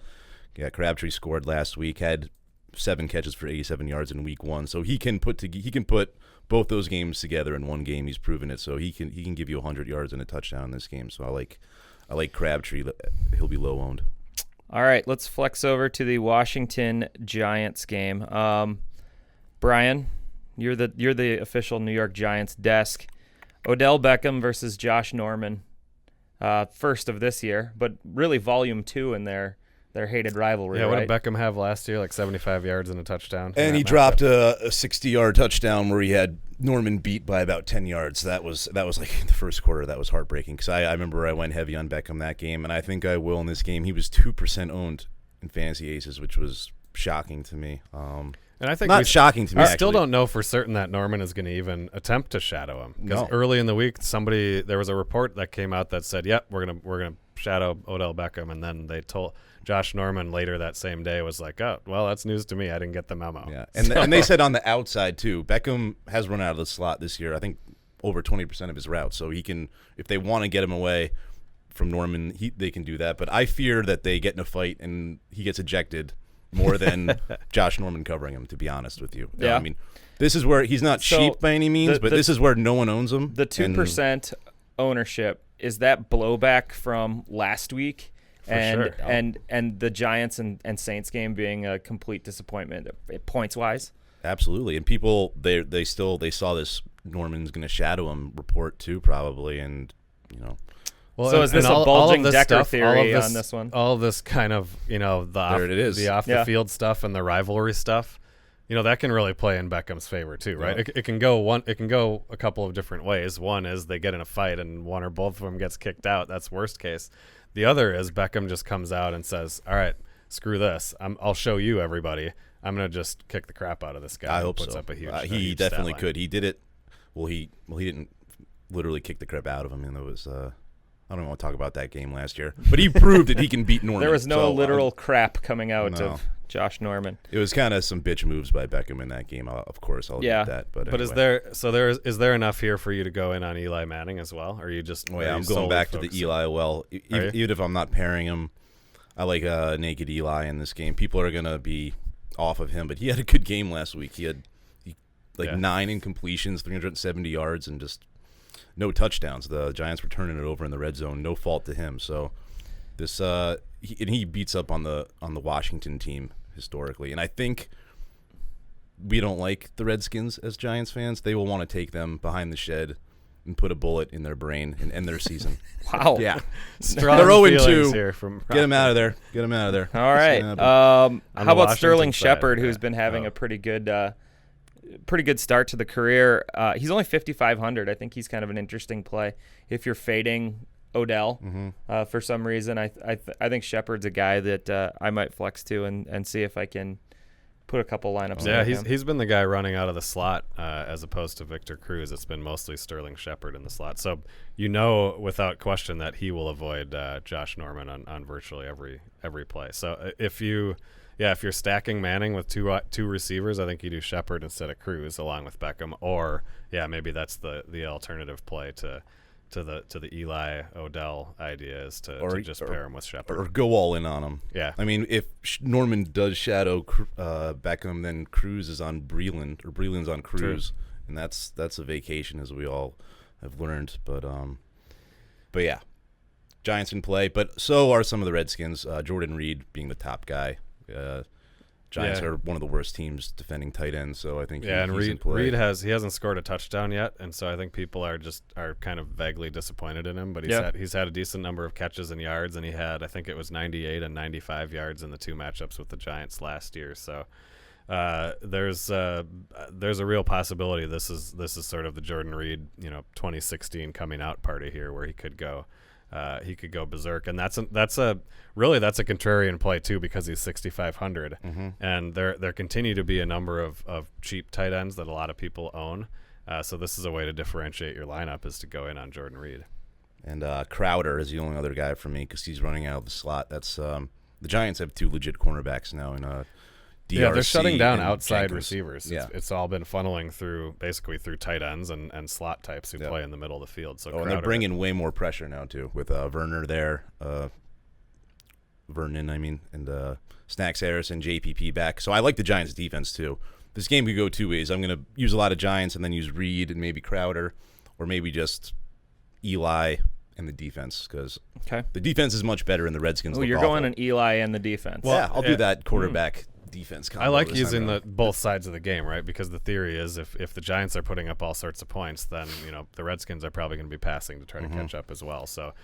Crabtree scored last week, had 7 catches for 87 yards in week 1, so he can put both those games together in one game. He's proven it, so he can give you 100 yards and a touchdown in this game. So I like Crabtree. He'll be low owned. All right, let's flex over to the Washington Giants game. Brian, you're the official New York Giants desk. Odell Beckham versus Josh Norman, first of this year, but really volume 2 in their hated rivalry. Yeah, right? what did Beckham have last year? Like 75 yards and a touchdown. And he dropped a 60-yard touchdown where he had Norman beat by about 10 yards. That was like the first quarter. That was heartbreaking because I remember I went heavy on Beckham that game, and I think I will in this game. He was 2% owned in Fantasy Aces, which was shocking to me. And I think not shocking to me. I still don't know for certain that Norman is going to even attempt to shadow him. Because early in the week, there was a report that came out that said, "Yep, we're gonna shadow Odell Beckham," and then they told Josh Norman later that same day was like, "Oh, well, that's news to me. I didn't get the memo." Yeah, and they said on the outside too. Beckham has run out of the slot this year. I think over 20% of his routes, so he can, if they want to get him away from Norman, they can do that. But I fear that they get in a fight and he gets ejected more than Josh Norman covering him, to be honest with you. Yeah. I mean, this is where he's not cheap by any means, but this is where no one owns him. The 2% ownership, is that blowback from last week? And the Giants and Saints game being a complete disappointment points-wise? Absolutely. And people, they saw this Norman's going to shadow him report too, probably, and, Well, so is this a bulging Decker theory on this one? All of this kind of, the off the field stuff and the rivalry stuff, that can really play in Beckham's favor too, right? Yeah. It can go a couple of different ways. One is they get in a fight and one or both of them gets kicked out. That's worst case. The other is Beckham just comes out and says, "All right, screw this. I'll show you everybody. I'm gonna just kick the crap out of this guy." I hope puts so. Up a huge, he definitely could. He did it. Well, he didn't literally kick the crap out of him, and it was. I don't want to talk about that game last year, but he proved that he can beat Norman. There was no So, literal crap coming out no. of Josh Norman. It was kind of some bitch moves by Beckham in that game. Of course, I'll admit that. But anyway. Is there enough here for you to go in on Eli Manning as well? Or are you just? Oh yeah, I'm going back to the Eli. Well, even if I'm not pairing him, I like naked Eli in this game. People are gonna be off of him, but he had a good game last week. He had 9 incompletions, 370 yards, and just no touchdowns. The Giants were turning it over in the red zone. No fault to him. So this he beats up on the Washington team historically, and I think we don't like the Redskins as Giants fans. They will want to take them behind the shed and put a bullet in their brain and end their season. Wow. Yeah. Strong They're 0-2 here from Get them out of there. Get them out of there. All right. How about Washington Sterling side, Shepard, yeah. who's been having a pretty good start to the career? He's only 5,500. I think he's kind of an interesting play if you're fading Odell for some reason. I think Shepard's a guy that I might flex to and see if I can put a couple lineups. Yeah, him. he's been the guy running out of the slot as opposed to Victor Cruz. It's been mostly Sterling Shepard in the slot. So without question that he will avoid Josh Norman on virtually every play. So if you're stacking Manning with two receivers, I think you do Shepard instead of Cruz along with Beckham. Or maybe that's the alternative play to the Eli Odell idea is to just pair him with Shepard or go all in on him. Yeah, I mean, if Norman does shadow Beckham, then Cruz is on Breeland, or Breeland's on Cruz, and that's a vacation, as we all have learned. But yeah, Giants in play, but so are some of the Redskins. Jordan Reed being the top guy. Giants are one of the worst teams defending tight ends, so I think he's in play. Reed hasn't scored a touchdown yet, and so I think people are kind of vaguely disappointed in him. But he's had a decent number of catches and yards, and he had, I think it was 98 and 95 yards in the 2 matchups with the Giants last year. So there's a real possibility this is sort of the Jordan Reed 2016 coming out party here where he could go. He could go berserk, and that's a contrarian play too because he's 6,500, and there continue to be a number of cheap tight ends that a lot of people own. So this is a way to differentiate your lineup is to go in on Jordan Reed. And Crowder is the only other guy for me because he's running out of the slot. That's the Giants have 2 legit cornerbacks now in DRC. They're shutting down and outside Jenkins. receivers. Yeah. It's all been funneling through tight ends and slot types who play in the middle of the field. So and they're bringing way more pressure now too with Vernon there, and Snacks Harrison, JPP back. So I like the Giants defense too. This game could go 2 ways. I'm going to use a lot of Giants and then use Reed and maybe Crowder, or maybe just Eli and the defense because the defense is much better in the Redskins. Oh, you're going on Eli and the defense. Well, I'll do that quarterback defense combo. I like using both sides of the game, right? Because the theory is if the Giants are putting up all sorts of points, then the Redskins are probably going to be passing to try to catch up as well. So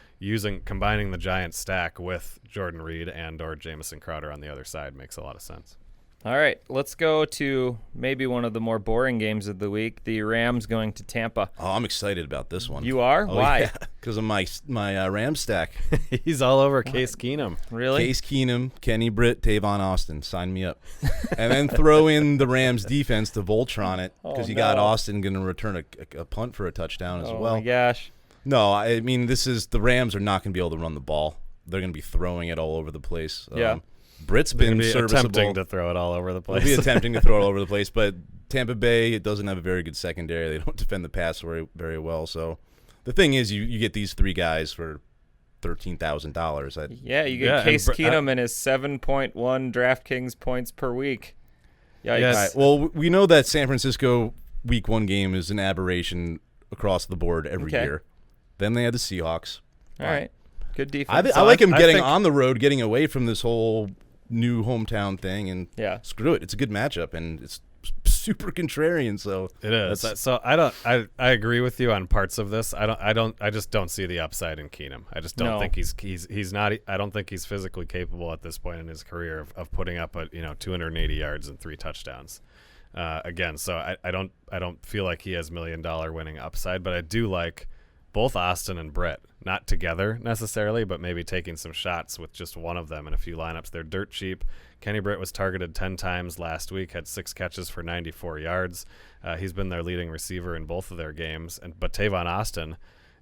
combining the Giants stack with Jordan Reed and or Jamison Crowder on the other side makes a lot of sense. All right, let's go to maybe one of the more boring games of the week, the Rams going to Tampa. Oh, I'm excited about this one. You are? Why? Because of my Rams stack. He's all over Case Keenum. Really? Case Keenum, Kenny Britt, Tavon Austin. Sign me up. And then throw in the Rams defense to Voltron it because you got Austin going to return a punt for a touchdown as well. Oh, my gosh. No, I mean, the Rams are not going to be able to run the ball. They're going to be throwing it all over the place. Yeah. Britt's been serviceable. Attempting to throw it all over the place. They'll be attempting to throw it all over the place, but Tampa Bay, it doesn't have a very good secondary. They don't defend the pass very, very well. So the thing is, you get these 3 guys for $13,000. Yeah, you get Case Keenum and his 7.1 DraftKings points per week. Yikes. Yes. Right. Well, we know that San Francisco Week 1 game is an aberration across the board every year. Then they had the Seahawks. All right. Good defense. I like him getting on the road, getting away from this whole new hometown thing, and screw it. It's a good matchup, and it's super contrarian. So it is. So I agree with you on parts of this. I just don't see the upside in Keenum. I just don't think he's not. I don't think he's physically capable at this point in his career of putting up 280 yards and 3 touchdowns. Again, so I don't feel like he has $1 million winning upside, but I do like both Austin and Britt. Not together necessarily, but maybe taking some shots with just one of them in a few lineups. They're dirt cheap. Kenny Britt was targeted 10 times last week, had 6 catches for 94 yards. He's been their leading receiver in both of their games. But Tavon Austin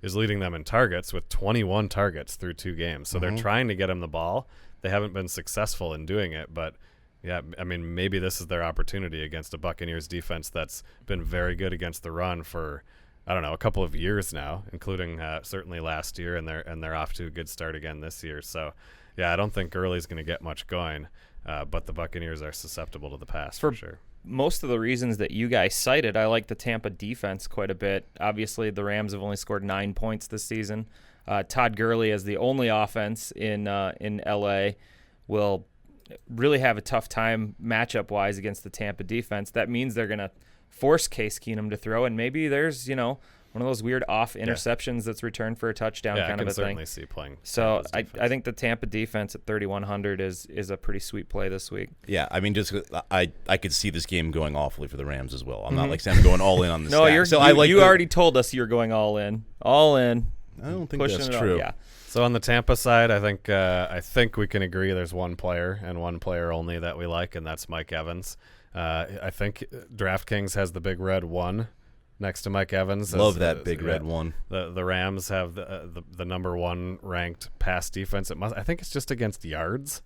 is leading them in targets with 21 targets through 2 games. So they're trying to get him the ball. They haven't been successful in doing it, but yeah, I mean, maybe this is their opportunity against a Buccaneers defense that's been very good against the run for, I don't know, a couple of years now, including certainly last year, and they're off to a good start again this year. So yeah, I don't think Gurley's going to get much going, but the Buccaneers are susceptible to the pass for sure. Most of the reasons that you guys cited, I like the Tampa defense quite a bit. Obviously, the Rams have only scored 9 points this season. Todd Gurley, as the only offense in LA, will really have a tough time matchup-wise against the Tampa defense. That means they're going to force Case Keenum to throw, and maybe there's, one of those weird off interceptions that's returned for a touchdown kind of a thing. I can certainly see playing. So I think the Tampa defense at 3,100 is a pretty sweet play this week. Yeah, I mean, just I could see this game going awfully for the Rams as well. I'm not like saying I'm going all in on this. No, stack. you already told us you're going all in. All in. I don't think that's true. Yeah. So on the Tampa side, I think we can agree there's one player and one player only that we like, and that's Mike Evans. I think DraftKings has the big red 1 next to Mike Evans. Love that big red 1. The Rams have the number 1 ranked pass defense. I think it's just against yards.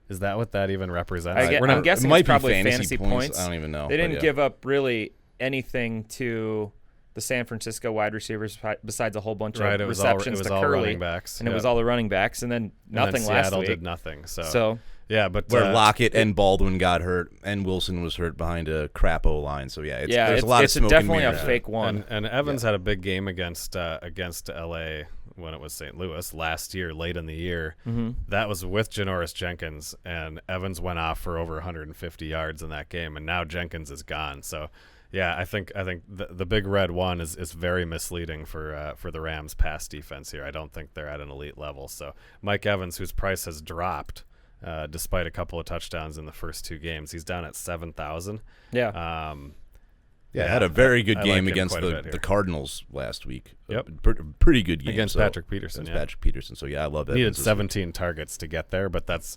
Is that what that even represents? I'm guessing it's probably fantasy points. I don't even know. They didn't give up really anything to the San Francisco wide receivers besides a whole bunch of receptions to Curly. Running backs. And it was all the running backs, and then nothing last Seattle week. did nothing. So yeah, but where Lockett and Baldwin got hurt, and Wilson was hurt behind a crap O-line. So yeah, there's a lot of smoke definitely and a mirrors. fake one. And Evans had a big game against LA when it was St. Louis last year, late in the year. That was with Janoris Jenkins, and Evans went off for over 150 yards in that game, and now Jenkins is gone. So yeah, I think the big red 1 is very misleading for the Rams pass defense here. I don't think they're at an elite level. So Mike Evans, whose price has dropped despite a couple of touchdowns in the first 2 games, he's down at 7,000. Yeah. Had a very good game against the Cardinals last week. Yep. Pretty good game. Against Patrick Peterson. Patrick Peterson. So yeah, I love that. Needed 17 targets to get there, but that's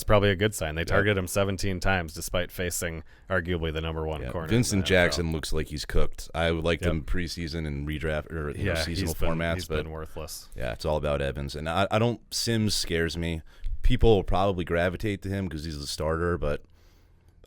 probably a good sign. They targeted him 17 times despite facing arguably the number 1 corner. Vincent Jackson looks like he's cooked. I would like him preseason and redraft or seasonal formats. He's been worthless. Yeah, it's all about Evans. And I don't – Sims scares me. People will probably gravitate to him because he's the starter, but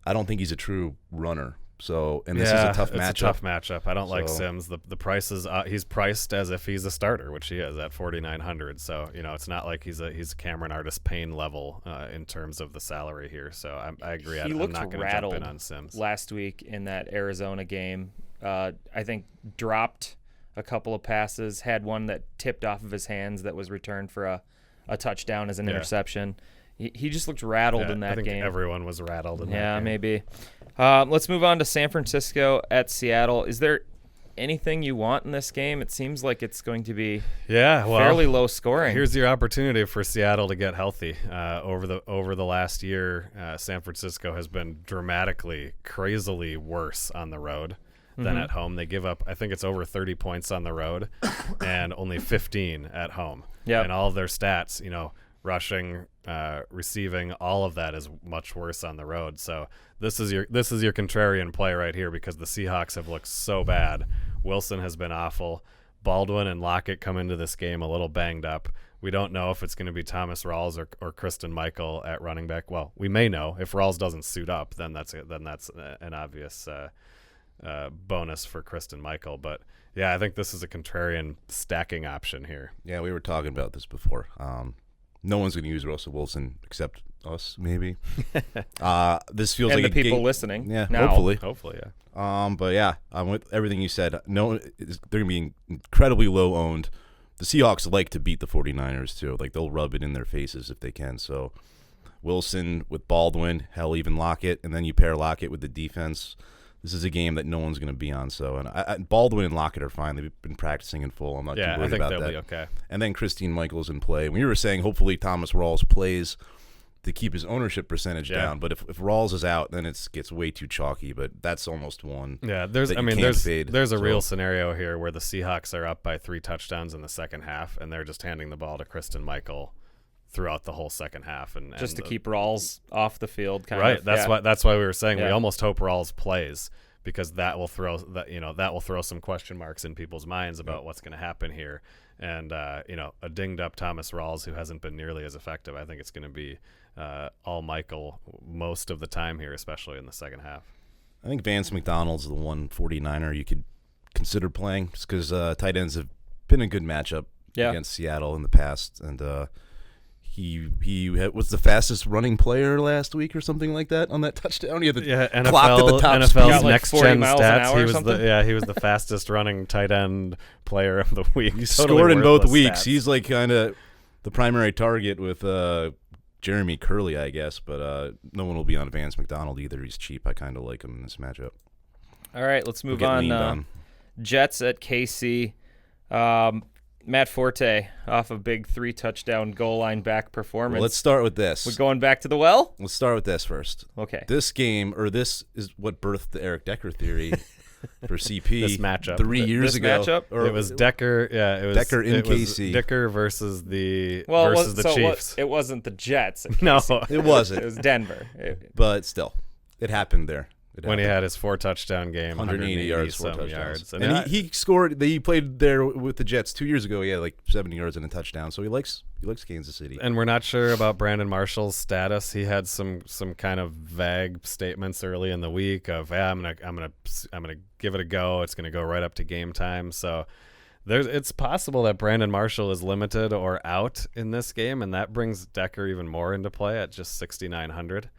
I don't think he's a true runner. So, and this is a tough matchup. It's a tough matchup. I don't like Sims. The price is he's priced as if he's a starter, which he is at 4,900. So, it's not like he's Cameron Artis-Payne level in terms of the salary here. So, I agree. I'm not going to jump in on Sims. Last week in that Arizona game, I think dropped a couple of passes, had one that tipped off of his hands that was returned for a touchdown as an interception. He just looked rattled in that game. I think everyone was rattled in that game. Yeah, maybe. Let's move on to San Francisco at Seattle. Is there anything you want in this game? It seems like it's going to be fairly low scoring. Here's your opportunity for Seattle to get healthy. Over the last year, San Francisco has been dramatically, crazily worse on the road than at home. They give up, I think it's over 30 points on the road and only 15 at home. Yep. And all of their stats, rushing, receiving, all of that is much worse on the road. So this is your contrarian play right here because the Seahawks have looked so bad. Wilson has been awful. Baldwin and Lockett come into this game a little banged up. We don't know if it's going to be Thomas Rawls or Kristen Michael at running back. Well, we may know. If Rawls doesn't suit up, then that's an obvious bonus for Kristen Michael. But yeah, I think this is a contrarian stacking option here. Yeah, we were talking about this before. No one's going to use Russell Wilson except us, maybe. This feels and like the people listening. Yeah, now. Hopefully, yeah. But yeah, with everything you said, they're going to be incredibly low owned. The Seahawks like to beat the 49ers too. Like they'll rub it in their faces if they can. So Wilson with Baldwin, hell, even Lockett, and then you pair Lockett with the defense. This is a game that no one's going to be on. So, and Baldwin and Lockett are fine. They've been practicing in full. I'm not too worried about that. I think they'll be okay. And then Christine Michael's in play. When you were saying hopefully Thomas Rawls plays to keep his ownership percentage down, but if Rawls is out, then it gets way too chalky. But that's almost one. Yeah, there's a real scenario here where the Seahawks are up by 3 touchdowns in the second half, and they're just handing the ball to Kristen Michael throughout the whole second half, and just to keep Rawls off the field. That's why we were saying we almost hope Rawls plays because that will throw some question marks in people's minds about what's going to happen here. And a dinged up Thomas Rawls who hasn't been nearly as effective. I think it's going to be all Michael most of the time here, especially in the second half. I think Vance McDonald's the one 49er you could consider playing, just because tight ends have been a good matchup against Seattle in the past, and he was the fastest running player last week or something like that on that touchdown. He had the clock at the top. NFL's like next 40 gen miles an hour stats. He was the fastest running tight end player of the week. He Totally scored in both worthless weeks. stats. He's like kind of the primary target with Jeremy Curley, I guess, but no one will be on Vance McDonald either. He's cheap. I kind of like him in this matchup. All right, let's move We'll get leaned on. Jets at KC. Matt Forte off a big 3-touchdown goal line back performance. Well, let's start with this. We're going back to the well? Let's start with this first. Okay. This is what birthed the Eric Decker theory for CP. This matchup. 3 years This ago. matchup? It was Decker. Yeah, it was Decker in it was KC. Decker versus the so Chiefs. It wasn't the Jets. at No. KC. It wasn't. It was Denver. But still, it happened there. When he had his 4-touchdown game, 180 yards, 4 some touchdowns. yards. And he scored. He played there with the Jets 2 years ago. He had like 70 yards and a touchdown. So he likes Kansas City. And we're not sure about Brandon Marshall's status. He had some kind of vague statements early in the week of, I'm gonna give it a go. It's gonna go right up to game time. So it's possible that Brandon Marshall is limited or out in this game, and that brings Decker even more into play at just 6,900.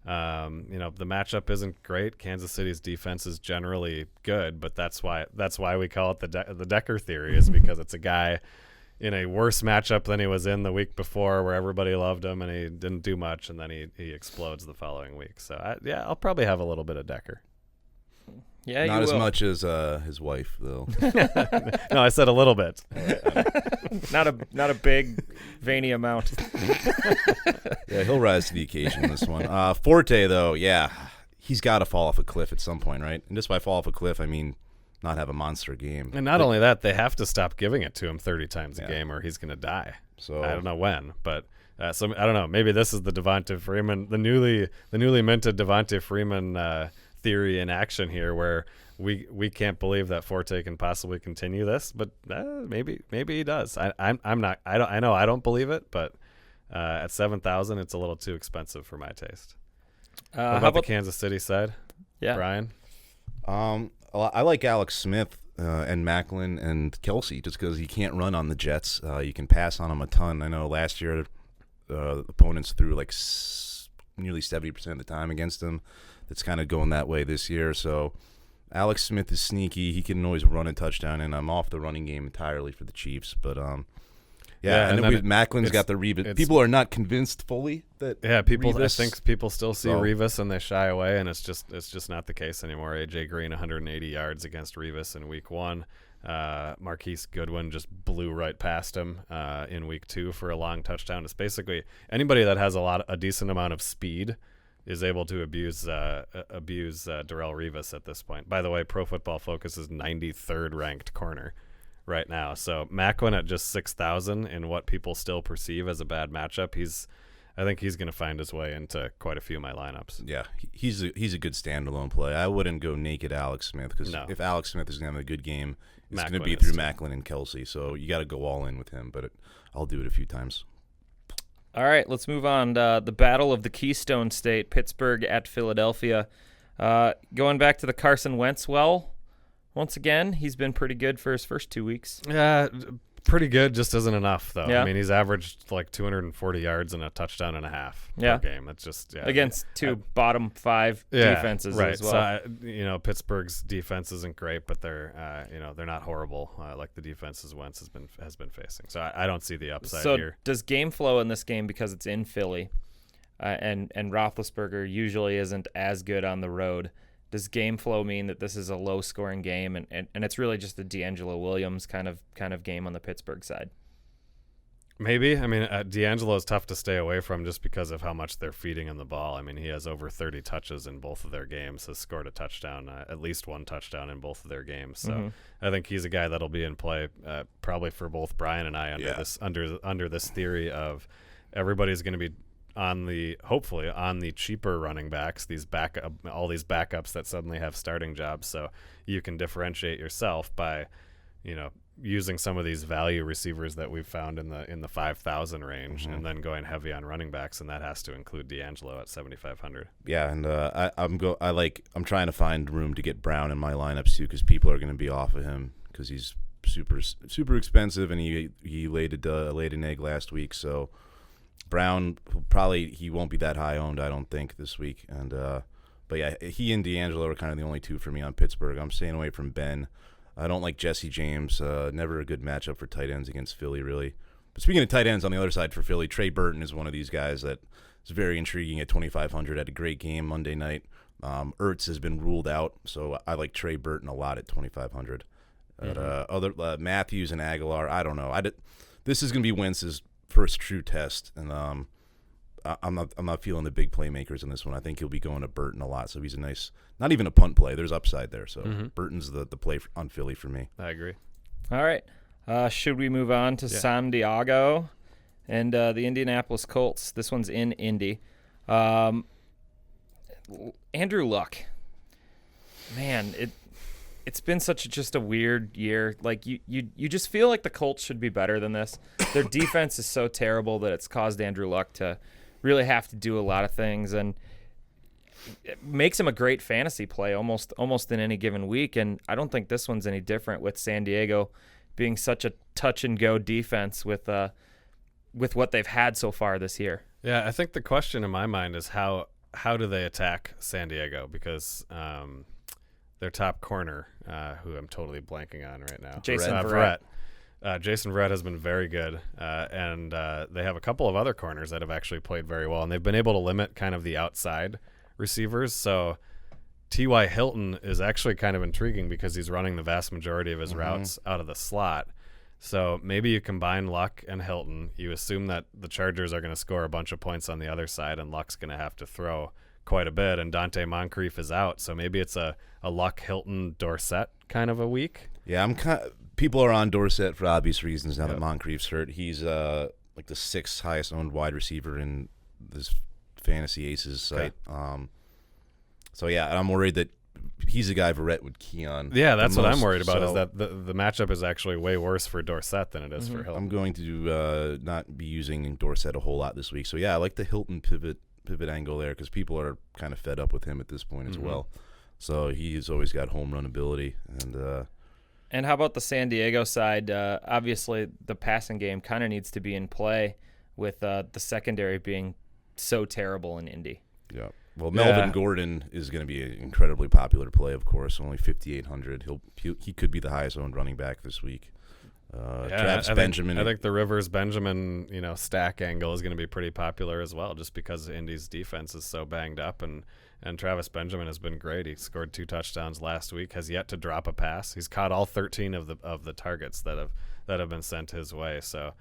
The matchup isn't great. Kansas City's defense is generally good, but that's why we call it the Decker theory, is because it's a guy in a worse matchup than he was in the week before, where everybody loved him and he didn't do much, and then he explodes the following week. So I'll probably have a little bit of Decker. Yeah, Not as will. much as his wife, though. No, I said a little bit. Not a big veiny amount. Yeah, he'll rise to the occasion in this one. Forte, though, he's got to fall off a cliff at some point, right? And just by fall off a cliff, I mean not have a monster game. And not only that, they have to stop giving it to him 30 times a game, or he's going to die. So I don't know when, but I don't know. Maybe this is the Devonta Freeman, the newly minted Devonta Freeman theory in action here, where we can't believe that Forte can possibly continue this, but maybe he does. I don't believe it, but at 7,000, it's a little too expensive for my taste. What about the Kansas City side? Yeah, Brian. I like Alex Smith and Macklin and Kelsey just because he can't run on the Jets. You can pass on him a ton. I know last year opponents threw like nearly 70% of the time against him. It's kind of going that way this year. So Alex Smith is sneaky. He can always run a touchdown, and I'm off the running game entirely for the Chiefs. But and Macklin's got the Revis. People are not convinced fully that. Yeah, I think people still see Revis and they shy away, and it's just not the case anymore. AJ Green 180 yards against Revis in week 1. Marquise Goodwin just blew right past him in week 2 for a long touchdown. It's basically anybody that has a decent amount of speed is able to abuse Darrelle Revis at this point. By the way, Pro Football Focus is 93rd ranked corner right now. So Macklin at just 6,000 in what people still perceive as a bad matchup. I think he's going to find his way into quite a few of my lineups. Yeah, he's a good standalone play. I wouldn't go naked Alex Smith because if Alex Smith is going to have a good game, it's going to be through Macklin and Kelsey. So you got to go all in with him, but I'll do it a few times. All right, let's move on. The battle of the Keystone State, Pittsburgh at Philadelphia. Going back to the Carson Wentz once again, he's been pretty good for his first 2 weeks. Yeah, pretty good, just isn't enough, though. Yeah. I mean, he's averaged like 240 yards and a touchdown and a half per game. That's just against two bottom 5 defenses right. as well. So, Pittsburgh's defense isn't great, but they're not horrible like the defenses Wentz has been facing. So I don't see the upside here. So does game flow in this game, because it's in Philly, and Roethlisberger usually isn't as good on the road? Does game flow mean that this is a low-scoring game, and it's really just the D'Angelo Williams kind of game on the Pittsburgh side? Maybe. I mean, D'Angelo is tough to stay away from just because of how much they're feeding him the ball. I mean, he has over 30 touches in both of their games, has scored a touchdown, at least one touchdown in both of their games. So I think he's a guy that'll be in play probably for both Brian and I under this theory of everybody's going to be hopefully on the cheaper running backs, all these backups that suddenly have starting jobs. So you can differentiate yourself by, using some of these value receivers that we've found in the 5,000 range, and then going heavy on running backs, and that has to include D'Angelo at 7,500. Yeah, and I'm trying to find room to get Brown in my lineups too, because people are going to be off of him because he's super expensive, and he laid an egg last week. So Brown he won't be that high owned, I don't think, this week. And but yeah, he and D'Angelo are kind of the only two for me on Pittsburgh. I'm staying away from Ben. I don't like Jesse James. Never a good matchup for tight ends against Philly, really. But speaking of tight ends, on the other side for Philly, Trey Burton is one of these guys that is very intriguing at 2,500. Had a great game Monday night. Ertz has been ruled out, so I like Trey Burton a lot at 2,500. Other Matthews and Aguilar, I don't know. This is going to be Wentz's first true test, and I'm not feeling the big playmakers in this one. I think he'll be going to Burton a lot, so he's a nice, not even a punt play. There's upside there, so Burton's the play on Philly for me. I agree. All right. Should we move on to San Diego and the Indianapolis Colts? This one's in Indy. Andrew Luck. Man, it's been just a weird year. Like you just feel like the Colts should be better than this. Their defense is so terrible that it's caused Andrew Luck to really have to do a lot of things, and it makes him a great fantasy play almost in any given week. And I don't think this one's any different, with San Diego being such a touch and go defense with what they've had so far this year. Yeah, I think the question in my mind is how do they attack San Diego, because their top corner, who I'm totally blanking on right now, Jason Verrett. Jason Verrett has been very good, and they have a couple of other corners that have actually played very well, and they've been able to limit kind of the outside receivers. So T.Y. Hilton is actually kind of intriguing because he's running the vast majority of his routes out of the slot. So maybe you combine Luck and Hilton. You assume that the Chargers are going to score a bunch of points on the other side, and Luck's going to have to throw quite a bit, and Dante Moncrief is out. So maybe it's a Luck, Hilton, Dorsett kind of a week. Yeah, people are on Dorsett for obvious reasons now that Moncrief's hurt. He's like the 6th highest owned wide receiver in this Fantasy Aces site. So yeah, I'm worried that he's a guy Verrett would key on. Yeah, that's what I'm worried about, is that the matchup is actually way worse for Dorsett than it is for Hilton. I'm going to not be using Dorsett a whole lot this week. So yeah, I like the Hilton pivot angle there, because people are kind of fed up with him at this point as well. So he's always got home run ability. And how about the San Diego side? Obviously, the passing game kind of needs to be in play, with the secondary being so terrible in Indy. Yeah. Well, Melvin Gordon is going to be an incredibly popular play, of course. Only 5,800. He could be the highest owned running back this week. Travis Benjamin. I think the Rivers Benjamin, stack angle is going to be pretty popular as well, just because Indy's defense is so banged up, and Travis Benjamin has been great. He scored 2 touchdowns last week, has yet to drop a pass. He's caught all 13 of the targets that have been sent his way. So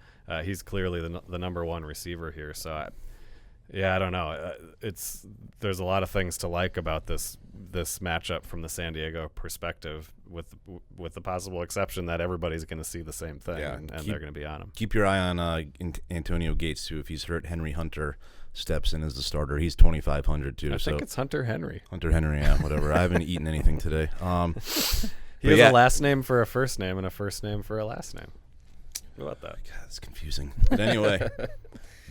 he's clearly the number one receiver here. So I don't know. There's a lot of things to like about this matchup from the San Diego perspective, with the possible exception that everybody's going to see the same thing, and they're going to be on him. Keep your eye on Antonio Gates too. If he's hurt, Henry Hunter steps in as the starter. He's 2,500 too. I think it's Hunter Henry. Hunter Henry, yeah, whatever. I haven't eaten anything today. He has a last name for a first name and a first name for a last name. What about that? God, it's confusing. But anyway.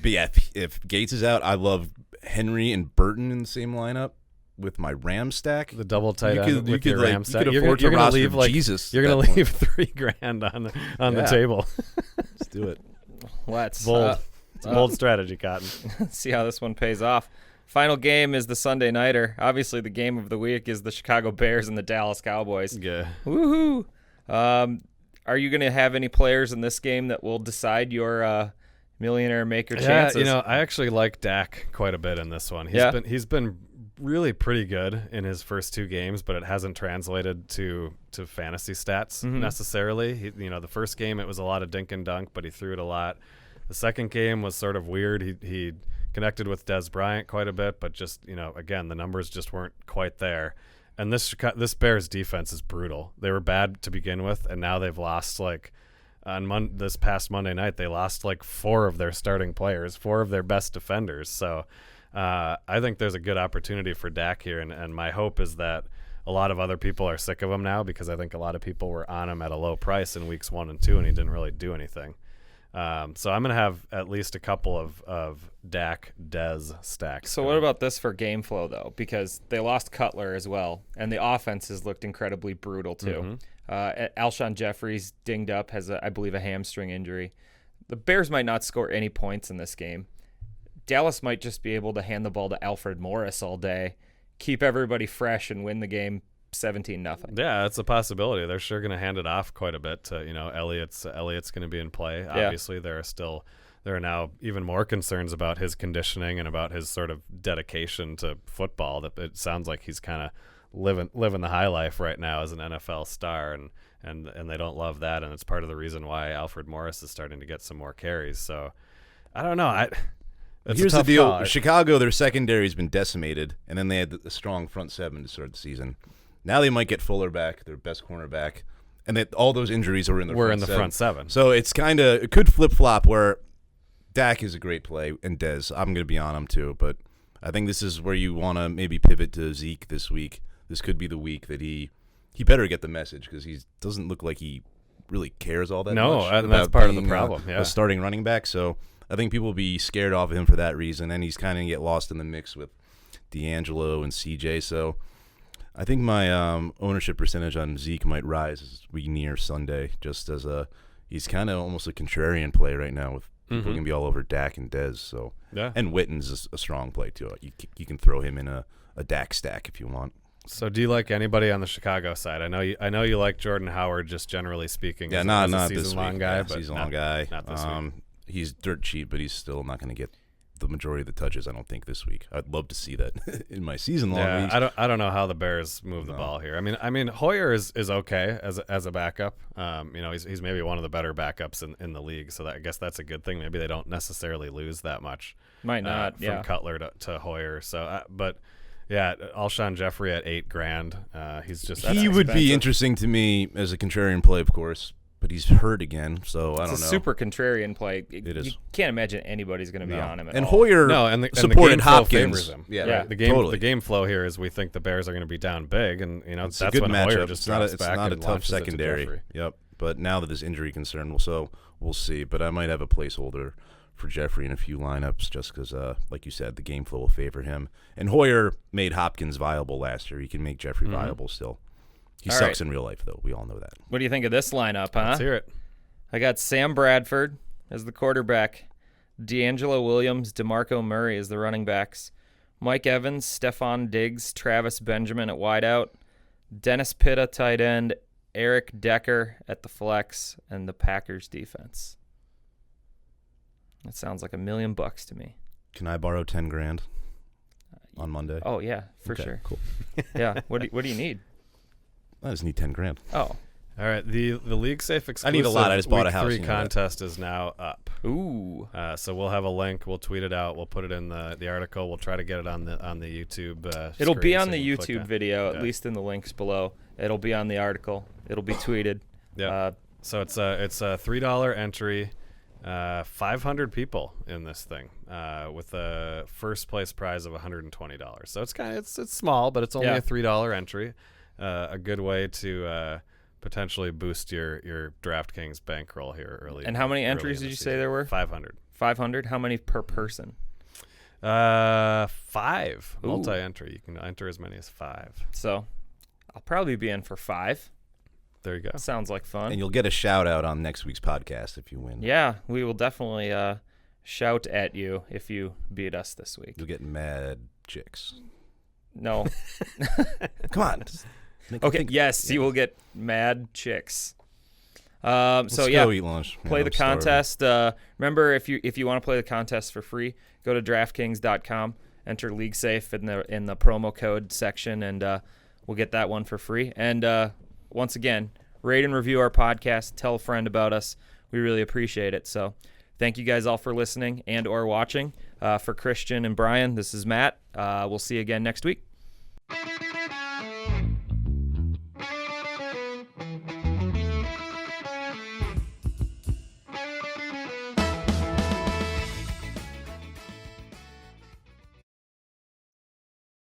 But yeah, if Gates is out, I love Henry and Burton in the same lineup with my Ram stack. The double tight end with your Ram stack. You're going to leave Jesus. You're going to leave $3,000 on the table. Let's do it. Let's. Bold. It's a bold strategy, Cotton. See how this one pays off. Final game is the Sunday nighter. Obviously, the game of the week is the Chicago Bears and the Dallas Cowboys. Yeah. Woohoo! Are you going to have any players in this game that will decide your millionaire maker chances? Yeah, I actually like Dak quite a bit in this one. He's been really pretty good in his first 2 games, but it hasn't translated to fantasy stats necessarily. The first game it was a lot of dink and dunk, but he threw it a lot. The second game was sort of weird. He connected with Des Bryant quite a bit, but just again, the numbers just weren't quite there. And this Bears defense is brutal. They were bad to begin with, and now they've lost on this past Monday night, they lost like 4 of their starting players, 4 of their best defenders. So I think there's a good opportunity for Dak here, and my hope is that a lot of other people are sick of him now, because I think a lot of people were on him at a low price in weeks 1 and 2, and he didn't really do anything. So I'm going to have at least a couple of Dak Dez stacks. So what about this for game flow, though? Because they lost Cutler as well, and the offense has looked incredibly brutal, too. Alshon Jeffrey's dinged up, has, I believe, a hamstring injury. The Bears might not score any points in this game. Dallas might just be able to hand the ball to Alfred Morris all day, keep everybody fresh, and win the game 17-0. Yeah, that's a possibility. They're sure going to hand it off quite a bit to, Elliott's going to be in play. Obviously, there are now even more concerns about his conditioning and about his sort of dedication to football. That it sounds like he's kind of living the high life right now as an NFL star, and they don't love that, and it's part of the reason why Alfred Morris is starting to get some more carries. So I don't know. Here's the deal. Chicago, their secondary has been decimated, and then they had a strong front 7 to start the season. Now they might get Fuller back, their best cornerback, and all those injuries are in the front 7. So it could flip-flop where Dak is a great play, and Dez, I'm going to be on him too, but I think this is where you want to maybe pivot to Zeke this week. This could be the week that he better get the message, because he doesn't look like he really cares all that much. No, and that's part of the problem. A starting running back, so I think people will be scared off of him for that reason, and he's kind of get lost in the mix with D'Angelo and CJ. So I think my ownership percentage on Zeke might rise as we near Sunday, just as he's kind of almost a contrarian play right now, with people going to be all over Dak and Dez. So and Witten's a strong play too. You can throw him in a Dak stack if you want. So do you like anybody on the Chicago side? I know you like Jordan Howard, just generally speaking. Yeah, not this season-long week. guy, Yeah, but season-long guy. Not this week. He's dirt cheap, but he's still not going to get the majority of the touches, I don't think, this week. I'd love to see that in my season-long leagues. I don't know how the Bears move the ball here. I mean Hoyer is okay as a backup. He's maybe one of the better backups in the league, so I guess that's a good thing. Maybe they don't necessarily lose that much. Might not from Cutler to Hoyer. So, but yeah, Alshon Jeffrey at $8,000. He's just he would be interesting to me as a contrarian play, of course. But he's hurt again, so I don't know. It's a super contrarian play. It is. You can't imagine anybody's going to be on him at all. And Hoyer supported Hopkins. The game flow here is we think the Bears are going to be down big, and it's that's a good when matchup. Hoyer just drops back. It's not a and tough secondary. Yep. But now that there's injury concern, so we'll see. But I might have a placeholder for Jeffrey in a few lineups, just because, like you said, the game flow will favor him. And Hoyer made Hopkins viable last year. He can make Jeffrey viable still. He sucks in real life, though. We all know that. What do you think of this lineup, huh? Let's hear it. I got Sam Bradford as the quarterback, D'Angelo Williams, DeMarco Murray as the running backs, Mike Evans, Stephon Diggs, Travis Benjamin at wideout, Dennis Pitta tight end, Eric Decker at the flex, and the Packers defense. That sounds like $1 million to me. Can I borrow $10,000 on Monday? Oh yeah, for sure. Cool. Yeah. What do you need? I just need $10,000. Oh. All right, the LeagueSafe-exclusive I need a lot. I just bought a house. Week 3 contest is now up. Ooh. So we'll have a link. We'll tweet it out. We'll put it in the article. We'll try to get it on the YouTube. It'll be on the YouTube video, at least in the links below. It'll be on the article. It'll be tweeted. Yeah. So it's a $3 entry. 500 people in this thing, with a first place prize of $120. So it's small, but it's only a $3 entry. A good way to potentially boost your DraftKings bankroll here early. And how many entries did you say there were? 500. 500? How many per person? 5. Multi-entry. You can enter as many as 5. So I'll probably be in for 5. There you go. Sounds like fun. And you'll get a shout out on next week's podcast if you win. Yeah, we will definitely shout at you if you beat us this week. You'll get mad chicks. No. Come on. Okay, yes, you will get mad chicks. Let's go eat lunch. Play the contest. Remember, if you want to play the contest for free, go to DraftKings.com, enter LeagueSafe in the promo code section, and we'll get that one for free. And once again, rate and review our podcast. Tell a friend about us. We really appreciate it. So thank you guys all for listening and or watching. For Christian and Brian, this is Matt. We'll see you again next week.